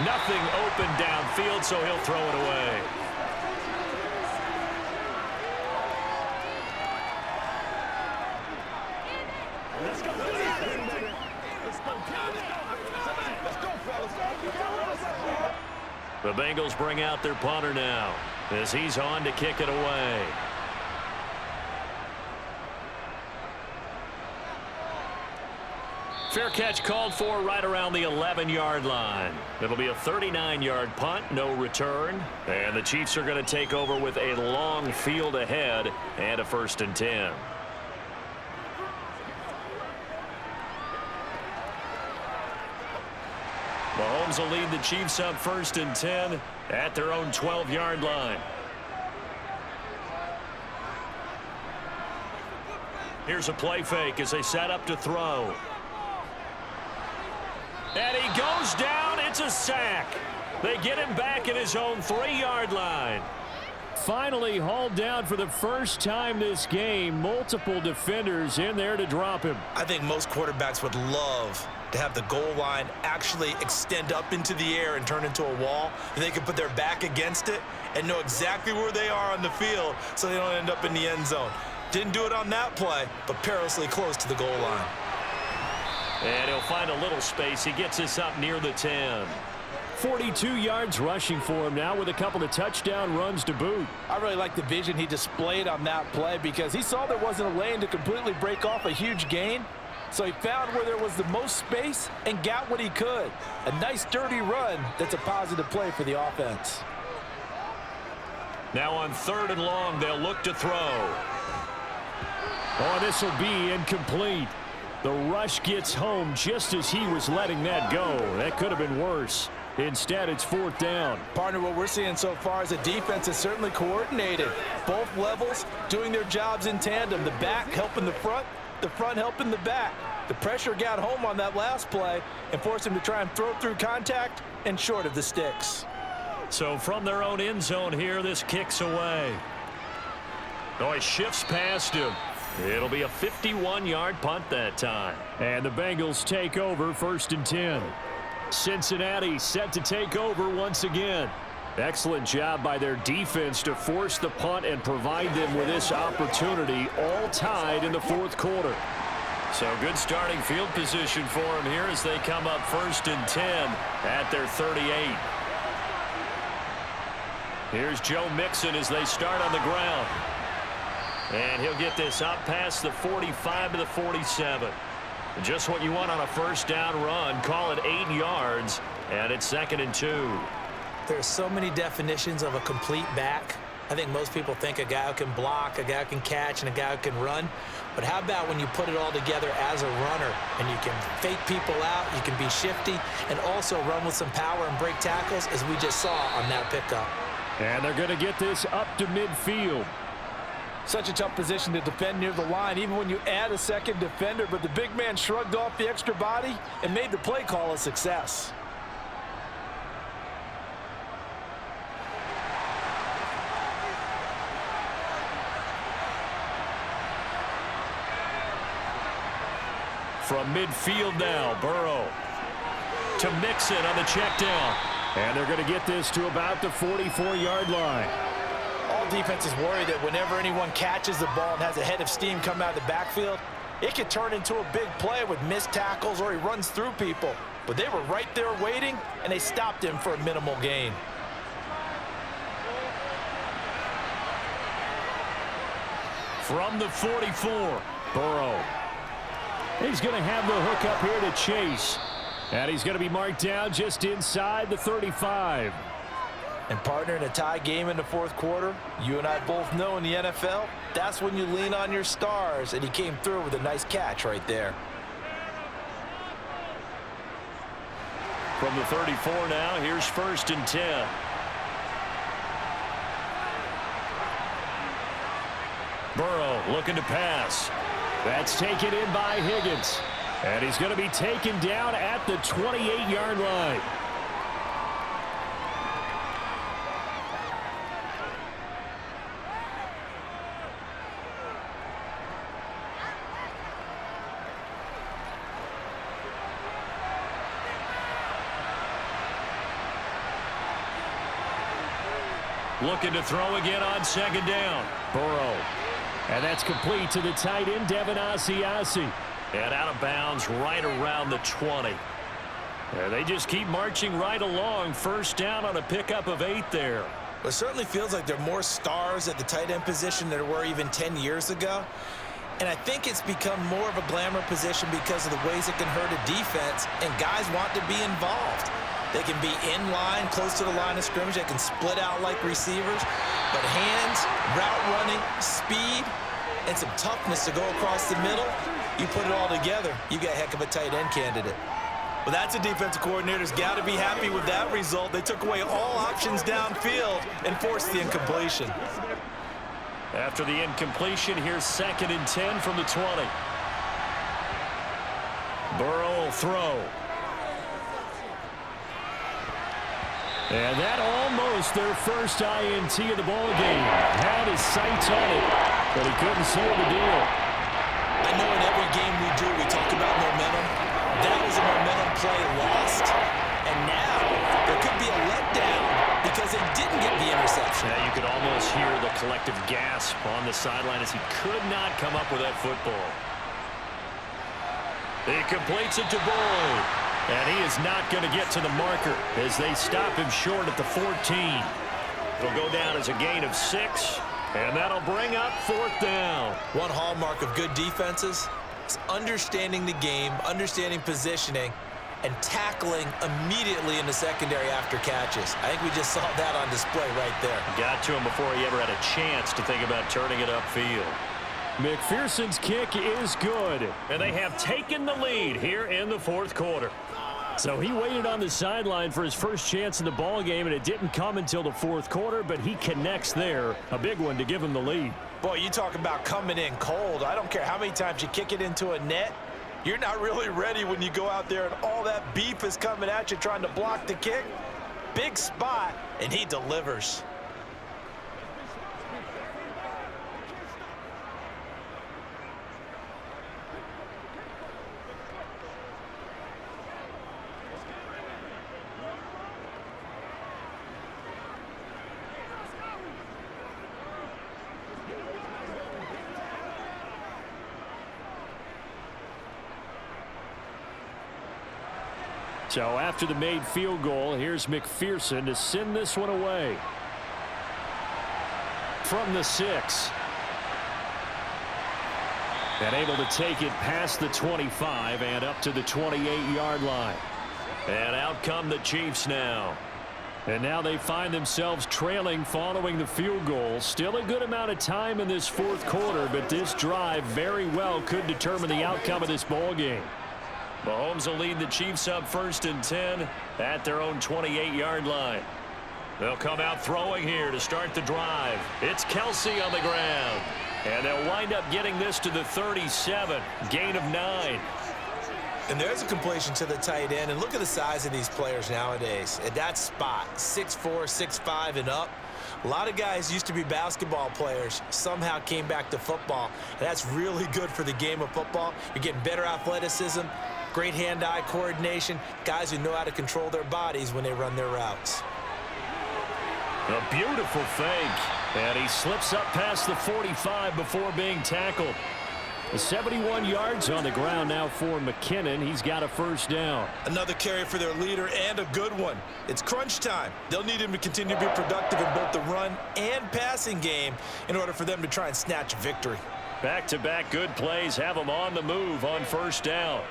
[SPEAKER 1] Nothing open downfield, so he'll throw it away.
[SPEAKER 3] Let's go, fellas.
[SPEAKER 1] The Bengals bring out their punter now as he's on to kick it away. Fair catch called for right around the 11-yard line. It'll be a 39-yard punt, no return. And the Chiefs are going to take over with a long field ahead and a 1st and 10. Mahomes will lead the Chiefs up 1st and 10 at their own 12-yard line. Here's a play fake as they set up to throw. And he goes down. It's a sack. They get him back at his own 3-yard line. Finally hauled down for the first time this game. Multiple defenders in there to drop him.
[SPEAKER 2] I think most quarterbacks would love to have the goal line actually extend up into the air and turn into a wall. They can put their back against it and know exactly where they are on the field so they don't end up in the end zone. Didn't do it on that play, but perilously close to the goal line.
[SPEAKER 1] And he'll find a little space. He gets us up near the 10. 42 yards rushing for him now with a couple of touchdown runs to boot.
[SPEAKER 4] I really like the vision he displayed on that play because he saw there wasn't a lane to completely break off a huge gain. So he found where there was the most space and got what he could. A nice dirty run that's a positive play for the offense.
[SPEAKER 1] Now on 3rd and long, they'll look to throw. Oh, this will be incomplete. The rush gets home just as he was letting that go. That could have been worse. Instead, it's 4th down.
[SPEAKER 4] Partner, what we're seeing so far is the defense is certainly coordinated. Both levels doing their jobs in tandem. The back helping the front helping the back. The pressure got home on that last play and forced him to try and throw through contact and short of the sticks.
[SPEAKER 1] So from their own end zone here, this kicks away. Oh, he shifts past him. It'll be a 51-yard punt that time. And the Bengals take over 1st and 10. Cincinnati set to take over once again. Excellent job by their defense to force the punt and provide them with this opportunity, all tied in the 4th quarter. So good starting field position for them here as they come up 1st and 10 at their 38. Here's Joe Mixon as they start on the ground. And he'll get this up past the 45 to the 47. Just what you want on a 1st down run. Call it 8 yards, and it's 2nd and 2.
[SPEAKER 2] There's so many definitions of a complete back. I think most people think a guy who can block, a guy who can catch, and a guy who can run. But how about when you put it all together as a runner and you can fake people out, you can be shifty, and also run with some power and break tackles, as we just saw on that pickup.
[SPEAKER 1] And they're going to get this up to midfield.
[SPEAKER 4] Such a tough position to defend near the line, even when you add a second defender, but the big man shrugged off the extra body and made the play call a success.
[SPEAKER 1] From midfield now, Burrow to Mixon on the check down. And they're going to get this to about the 44-yard line.
[SPEAKER 4] All defenses worry that whenever anyone catches the ball and has a head of steam come out of the backfield, it could turn into a big play with missed tackles or he runs through people. But they were right there waiting, and they stopped him for a minimal gain.
[SPEAKER 1] From the 44, Burrow. He's going to have the hook up here to Chase. And he's going to be marked down just inside the 35.
[SPEAKER 4] And partner, in a tie game in the 4th quarter, you and I both know in the NFL, that's when you lean on your stars, and he came through with a nice catch right there.
[SPEAKER 1] From the 34 now, here's 1st and 10. Burrow looking to pass. That's taken in by Higgins. And he's going to be taken down at the 28-yard line. Looking to throw again on 2nd down. Burrow. And that's complete to the tight end, Devin Asiasi. And out of bounds right around the 20. And they just keep marching right along. 1st down on a pickup of 8 there.
[SPEAKER 2] Well, it certainly feels like there are more stars at the tight end position than there were even 10 years ago. And I think it's become more of a glamour position because of the ways it can hurt a defense, and guys want to be involved. They can be in line, close to the line of scrimmage. They can split out like receivers. But hands, route running, speed, and some toughness to go across the middle, you put it all together, you got a heck of a tight end candidate. Well, that's a defensive coordinator's got to be happy with that result. They took away all options downfield and forced the incompletion.
[SPEAKER 1] After the incompletion, here's 2nd and 10 from the 20. Burrow will throw. And that almost their first INT of the ball game. Had his sights on it, but he couldn't seal the deal.
[SPEAKER 2] I know in every game we do, we talk about momentum. That was a momentum play lost. And now there could be a letdown because they didn't get the interception.
[SPEAKER 1] Yeah, you could almost hear the collective gasp on the sideline as he could not come up with that football. He completes it to Boyd. And he is not going to get to the marker as they stop him short at the 14. It'll go down as a gain of 6, and that'll bring up 4th down.
[SPEAKER 2] One hallmark of good defenses is understanding the game, understanding positioning, and tackling immediately in the secondary after catches. I think we just saw that on display right there.
[SPEAKER 1] Got to him before he ever had a chance to think about turning it upfield. McPherson's kick is good, and they have taken the lead here in the 4th quarter. So he waited on the sideline for his first chance in the ball game, and it didn't come until the fourth quarter, but he connects there. A big one to give him the lead.
[SPEAKER 4] Boy, you talk about coming in cold. I don't care how many times you kick it into a net. You're not really ready when you go out there and all that beef is coming at you trying to block the kick. Big spot, and he delivers.
[SPEAKER 1] So after the made field goal, here's McPherson to send this one away. From the 6. And able to take it past the 25 and up to the 28-yard line. And out come the Chiefs now. And now they find themselves trailing following the field goal. Still a good amount of time in this fourth quarter, but this drive very well could determine the outcome of this ball game. Mahomes will lead the Chiefs up 1st and 10 at their own 28-yard line. They'll come out throwing here to start the drive. It's Kelsey on the ground. And they'll wind up getting this to the 37. Gain of 9.
[SPEAKER 2] And there's a completion to the tight end. And look at the size of these players nowadays. At that spot, 6'4", 6'5", and up. A lot of guys used to be basketball players, somehow came back to football. And that's really good for the game of football. You're getting better athleticism, great hand-eye coordination, guys who know how to control their bodies when they run their routes.
[SPEAKER 1] A beautiful fake. And he slips up past the 45 before being tackled. The 71 yards on the ground now for McKinnon. He's got a first down.
[SPEAKER 2] Another carry for their leader and a good one. It's crunch time. They'll need him to continue to be productive in both the run and passing game in order for them to try and snatch a victory.
[SPEAKER 1] Back-to-back good plays have him on the move on first down.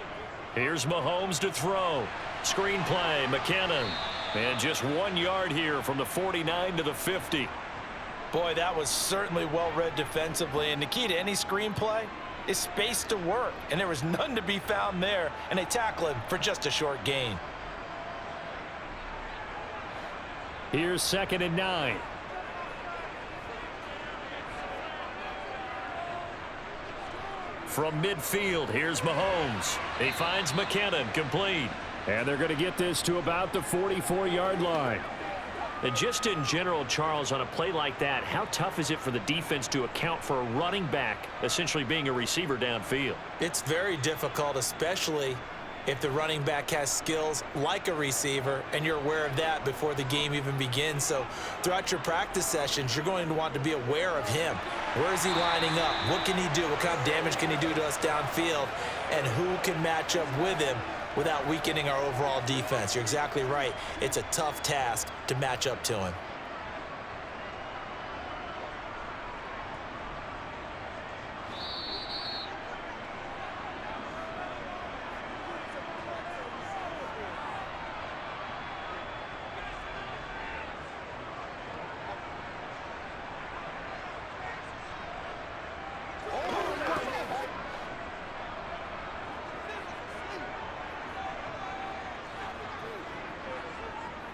[SPEAKER 1] Here's Mahomes to throw. Screen play, McKinnon. And just 1 yard here from the 49 to the 50.
[SPEAKER 4] Boy, that was certainly well-read defensively. And the key to any screenplay is space to work. And there was none to be found there. And they tackle him for just a short gain.
[SPEAKER 1] Here's 2nd and 9. From midfield, here's Mahomes. He finds McKinnon, complete. And they're going to get this to about the 44-yard line. And just in general, Charles, on a play like that, how tough is it for the defense to account for a running back essentially being a receiver downfield?
[SPEAKER 2] It's very difficult, especially if the running back has skills like a receiver, and you're aware of that before the game even begins. So throughout your practice sessions, you're going to want to be aware of him. Where is he lining up? What can he do? What kind of damage can he do to us downfield? And who can match up with him without weakening our overall defense? You're exactly right. It's a tough task to match up to him.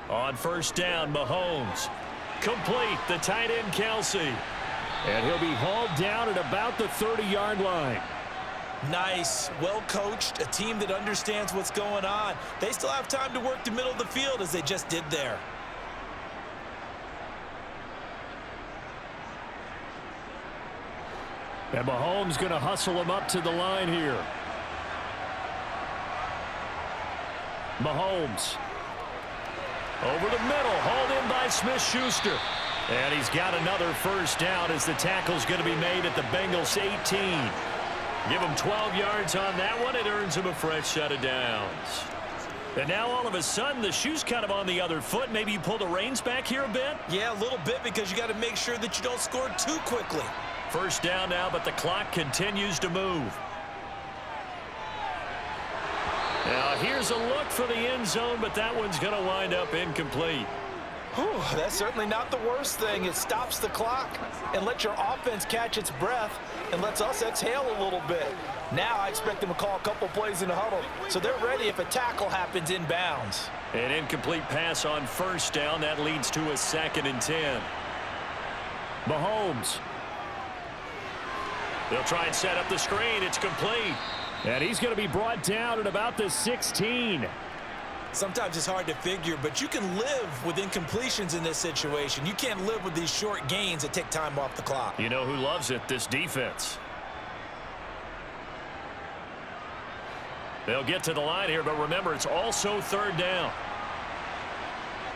[SPEAKER 1] On first down, Mahomes. Complete, the tight end, Kelsey. And he'll be hauled down at about the 30-yard line.
[SPEAKER 2] Nice, well coached, a team that understands what's going on. They still have time to work the middle of the field as they just did there.
[SPEAKER 1] And Mahomes going to hustle him up to the line here. Mahomes. Over the middle, hauled in by Smith-Schuster. And he's got another first down as the tackle's going to be made at the Bengals 18. Give him 12 yards on that one. It earns him a fresh set of downs. And now all of a sudden the shoe's kind of on the other foot. Maybe you pull the reins back here a bit?
[SPEAKER 2] Yeah, a little bit, because you got to make sure that you don't score too quickly.
[SPEAKER 1] First down now, but the clock continues to move. Now here's a look for the end zone, but that one's going to wind up incomplete.
[SPEAKER 4] Whew, that's certainly not the worst thing. It stops the clock and lets your offense catch its breath and lets us exhale a little bit. Now I expect them to call a couple plays in the huddle, so they're ready if a tackle happens inbounds.
[SPEAKER 1] An incomplete pass on first down. That leads to a 2nd and 10. Mahomes. They'll try and set up the screen. It's complete. And he's going to be brought down at about the 16.
[SPEAKER 2] Sometimes it's hard to figure, but you can live with incompletions in this situation. You can't live with these short gains that take time off the clock.
[SPEAKER 1] You know who loves it? This defense. They'll get to the line here, but remember, it's also 3rd down.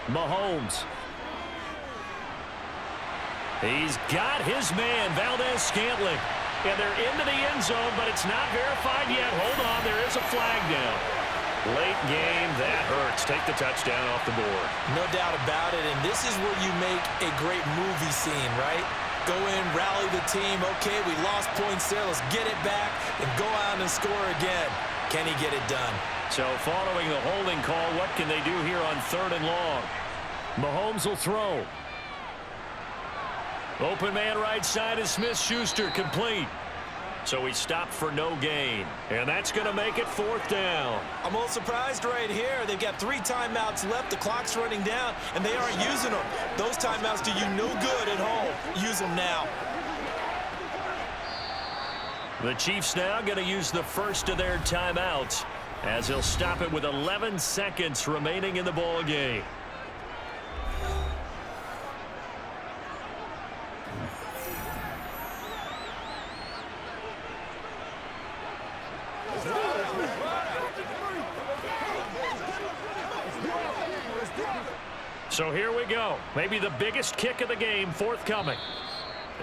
[SPEAKER 1] Mahomes. He's got his man, Valdez-Scantling. And they're into the end zone, but it's not verified yet. Hold on, there is a flag down. Late game, that hurts. Take the touchdown off the board.
[SPEAKER 2] No doubt about it, and this is where you make a great movie scene, right? Go in, rally the team. Okay, we lost points there. Let's get it back and go out and score again. Can he get it done?
[SPEAKER 1] So following the holding call, what can they do here on 3rd and long? Mahomes will throw. Open man right side is Smith-Schuster, complete. So he stopped for no gain. And that's going to make it 4th down.
[SPEAKER 2] I'm a little surprised right here. They've got 3 timeouts left. The clock's running down, and they aren't using them. Those timeouts do you no good at home. Use them now.
[SPEAKER 1] The Chiefs now going to use the first of their timeouts as they'll stop it with 11 seconds remaining in the ball game. So here we go. Maybe the biggest kick of the game forthcoming.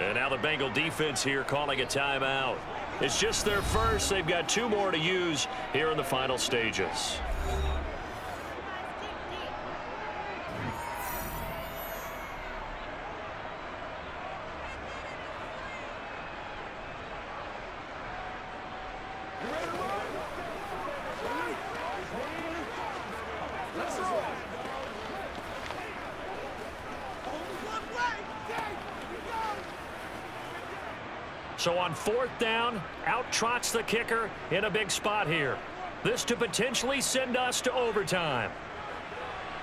[SPEAKER 1] And now the Bengal defense here calling a timeout. It's just their first. They've got 2 more to use here in the final stages. So on 4th down, out trots the kicker in a big spot here. This to potentially send us to overtime.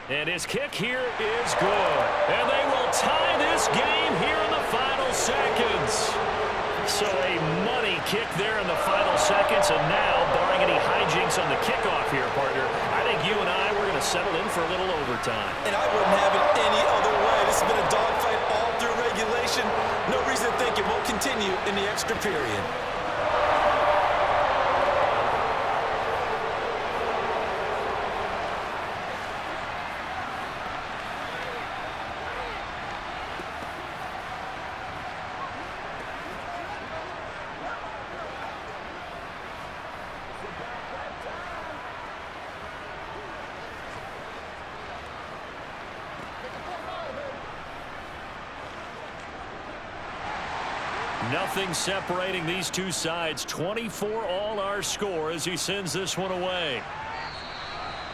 [SPEAKER 1] And his kick here is good. And they will tie this game here in the final seconds. So a money kick there in the final seconds. And now, barring any hijinks on the kickoff here, partner, I think you and I, we're going to settle in for a little overtime.
[SPEAKER 2] And I wouldn't have it any other way. This has been a dogfight all through regulation. No reason to think it won't continue in the extra period.
[SPEAKER 1] Nothing separating these two sides. 24 all our score as he sends this one away.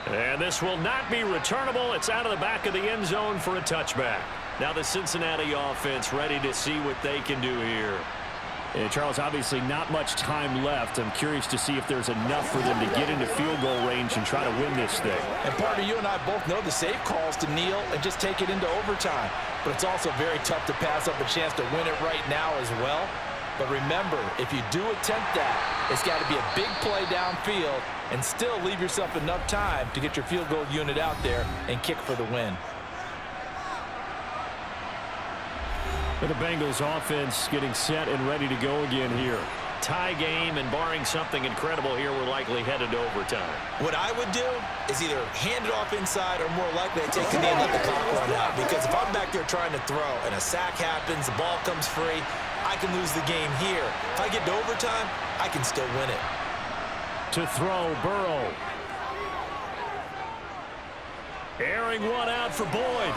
[SPEAKER 1] And this will not be returnable. It's out of the back of the end zone for a touchback. Now the Cincinnati offense ready to see what they can do here.
[SPEAKER 5] And Charles, obviously not much time left. I'm curious to see if there's enough for them to get into field goal range and try to win this thing.
[SPEAKER 4] And partner, you and I both know the safe calls to kneel and just take it into overtime. But it's also very tough to pass up a chance to win it right now as well. But remember, if you do attempt that, it's got to be a big play downfield and still leave yourself enough time to get your field goal unit out there and kick for the win.
[SPEAKER 5] And the Bengals offense getting set and ready to go again here.
[SPEAKER 1] Tie game, and barring something incredible here, we're likely headed to overtime.
[SPEAKER 2] What I would do is either hand it off inside or more likely I take the knee and let the clock run out. Because if I'm back there trying to throw and a sack happens, the ball comes free, I can lose the game here. If I get to overtime, I can still win it.
[SPEAKER 5] To throw, Burrow.
[SPEAKER 1] Airing one out for Boyd.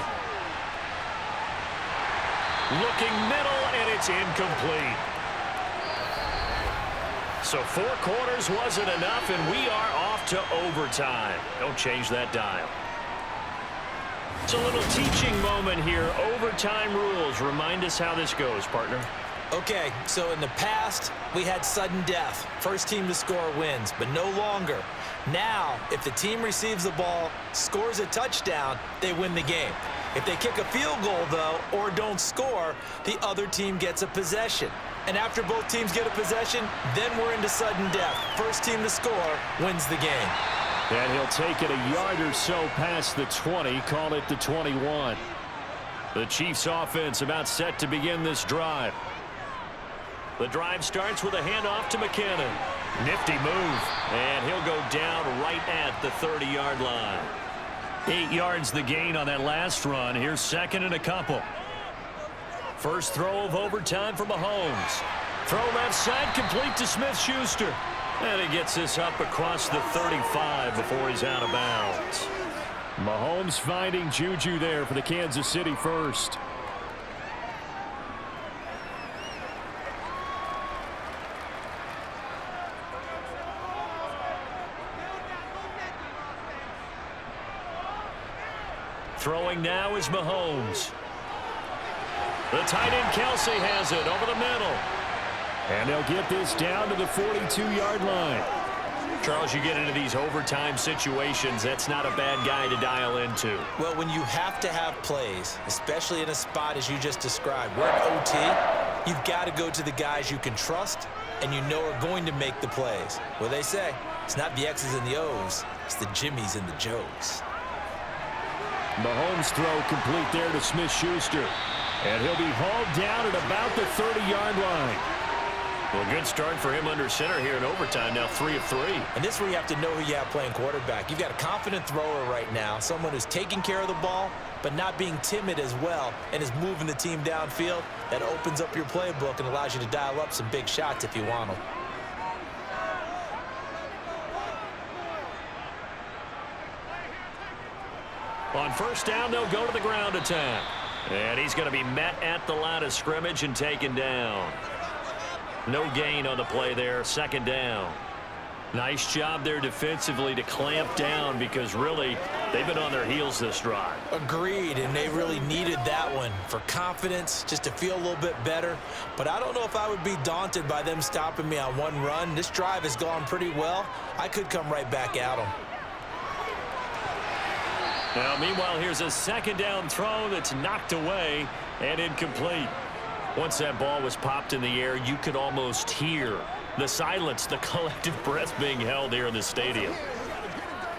[SPEAKER 1] Looking middle, and it's incomplete. So 4 quarters wasn't enough, and we are off to overtime. Don't change that dial. It's a little teaching moment here. Overtime rules. Remind us how this goes, partner.
[SPEAKER 2] Okay, so in the past, we had sudden death. First team to score wins, but no longer. Now, if the team receives the ball, scores a touchdown, they win the game. If they kick a field goal, though, or don't score, the other team gets a possession. And after both teams get a possession, then we're into sudden death. First team to score wins the game.
[SPEAKER 1] And he'll take it a yard or so past the 20, call it the 21. The Chiefs offense about set to begin this drive. The drive starts with a handoff to McKinnon. Nifty move, and he'll go down right at the 30-yard line. 8 yards the gain on that last run. Here's second and a couple. First throw of overtime for Mahomes. Throw left side, complete to Smith-Schuster. And he gets this up across the 35 before he's out of bounds. Mahomes finding Juju there for the Kansas City first. Throwing now is Mahomes. The tight end Kelsey has it over the middle. And they'll get this down to the 42-yard line. Charles, you get into these overtime situations, that's not a bad guy to dial into.
[SPEAKER 2] Well, when you have to have plays, especially in a spot as you just described, we're in OT, you've got to go to the guys you can trust and you know are going to make the plays. Well, they say it's not the X's and the O's, it's the Jimmys and the Joes.
[SPEAKER 1] Mahomes throw complete there to Smith-Schuster. And he'll be hauled down at about the 30-yard line. Well, good start for him under center here in overtime. Now 3 of 3.
[SPEAKER 2] And this is where you have to know who you have playing quarterback. You've got a confident thrower right now, someone who's taking care of the ball, but not being timid as well, and is moving the team downfield. That opens up your playbook and allows you to dial up some big shots if you want them.
[SPEAKER 1] On first down, they'll go to the ground attack. And he's going to be met at the line of scrimmage and taken down. No gain on the play there. Second down. Nice job there defensively to clamp down because really they've been on their heels this drive.
[SPEAKER 2] Agreed, and they really needed that one for confidence, just to feel a little bit better. But I don't know if I would be daunted by them stopping me on one run. This drive has gone pretty well. I could come right back at them.
[SPEAKER 1] Now, meanwhile, here's a second down throw that's knocked away and incomplete. Once that ball was popped in the air, you could almost hear the silence, the collective breath being held here in the stadium.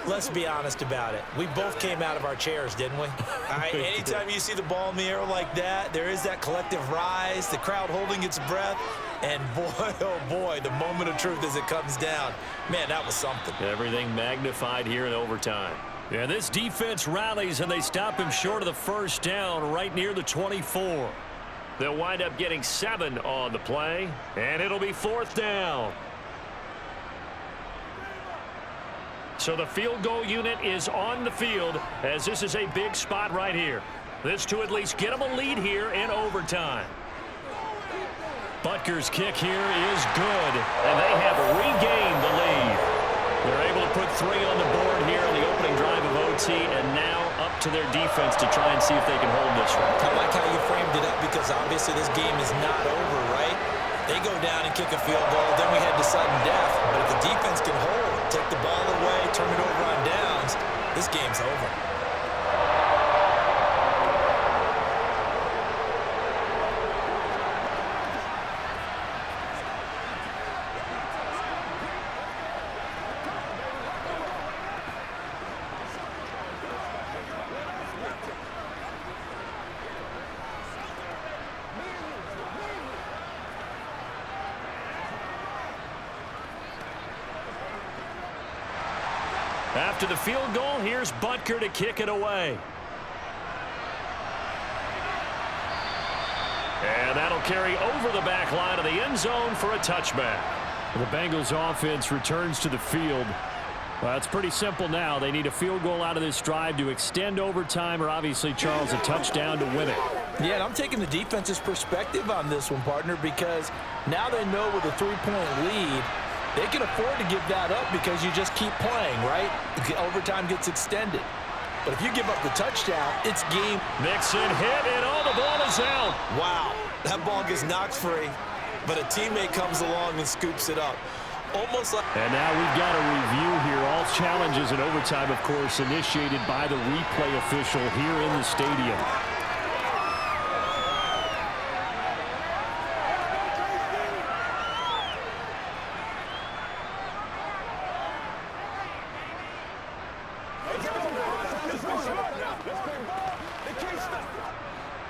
[SPEAKER 2] Let's be honest about it. We both came out of our chairs, didn't we? All right, anytime you see the ball in the air like that, there is that collective rise, the crowd holding its breath, and boy, oh boy, the moment of truth as it comes down. Man, that was something.
[SPEAKER 1] Everything magnified here in overtime. Yeah, this defense rallies, and they stop him short of the first down right near the 24. They'll wind up getting 7 on the play, and it'll be fourth down. So the field goal unit is on the field as this is a big spot right here. This to at least get them a lead here in overtime. Butker's kick here is good, and they have regained the lead. They're able to put 3 on the board here in the opening drive of OT, and now up to their defense to try and see if they can hold this one.
[SPEAKER 2] I like how you framed it up because obviously this game is not over, right? They go down and kick a field goal, then we head to sudden death. But if the defense can hold, take the ball away, turn it over on downs, this game's over.
[SPEAKER 1] After the field goal, here's Butker to kick it away. And that'll carry over the back line of the end zone for a touchback. The Bengals offense returns to the field. Well, it's pretty simple now. They need a field goal out of this drive to extend overtime or obviously, Charles, a touchdown to win it.
[SPEAKER 2] Yeah, and I'm taking the defense's perspective on this one, partner, because now they know with a 3-point lead, they can afford to give that up because you just keep playing, right? Overtime gets extended. But if you give up the touchdown, it's game.
[SPEAKER 1] Mixon hit, and all the ball is out.
[SPEAKER 2] Wow, that ball gets knocked free, but a teammate comes along and scoops it up. Almost like...
[SPEAKER 5] And now we've got a review here. All challenges in overtime, of course, initiated by the replay official here in the stadium.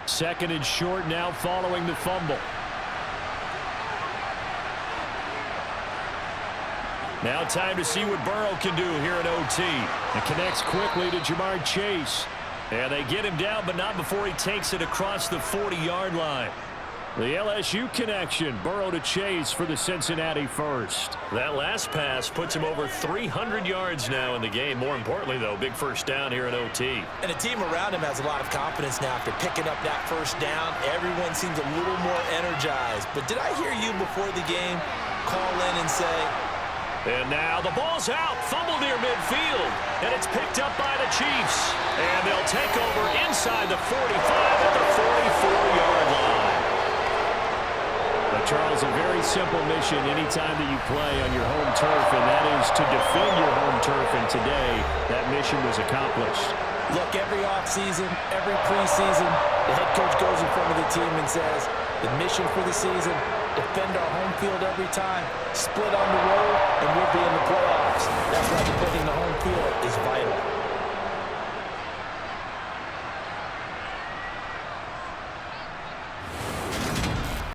[SPEAKER 5] Second and short now following the fumble. Now time to see what Burrow can do here in OT. It connects quickly to Jamar Chase. And they get him down, but not before he takes it across the 40-yard line. The LSU connection, Burrow to Chase for the Cincinnati first.
[SPEAKER 1] That last pass puts him over 300 yards now in the game. More importantly, though, big first down here in OT.
[SPEAKER 2] And the team around him has a lot of confidence now after picking up that first down. Everyone seems a little more energized. But did I hear you before the game call in and say...
[SPEAKER 1] And now the ball's out, fumble near midfield, and it's picked up by the Chiefs. And they'll take over inside the 45 at the 44-yard line.
[SPEAKER 5] But Charles, a very simple mission anytime that you play on your home turf, and that is to defend your home turf. And today, that mission was accomplished.
[SPEAKER 2] Look, every offseason, every preseason, the head coach goes in front of the team and says, the mission for the season, defend our home field every time, split on the road, and we'll be in the playoffs. That's why defending the home field is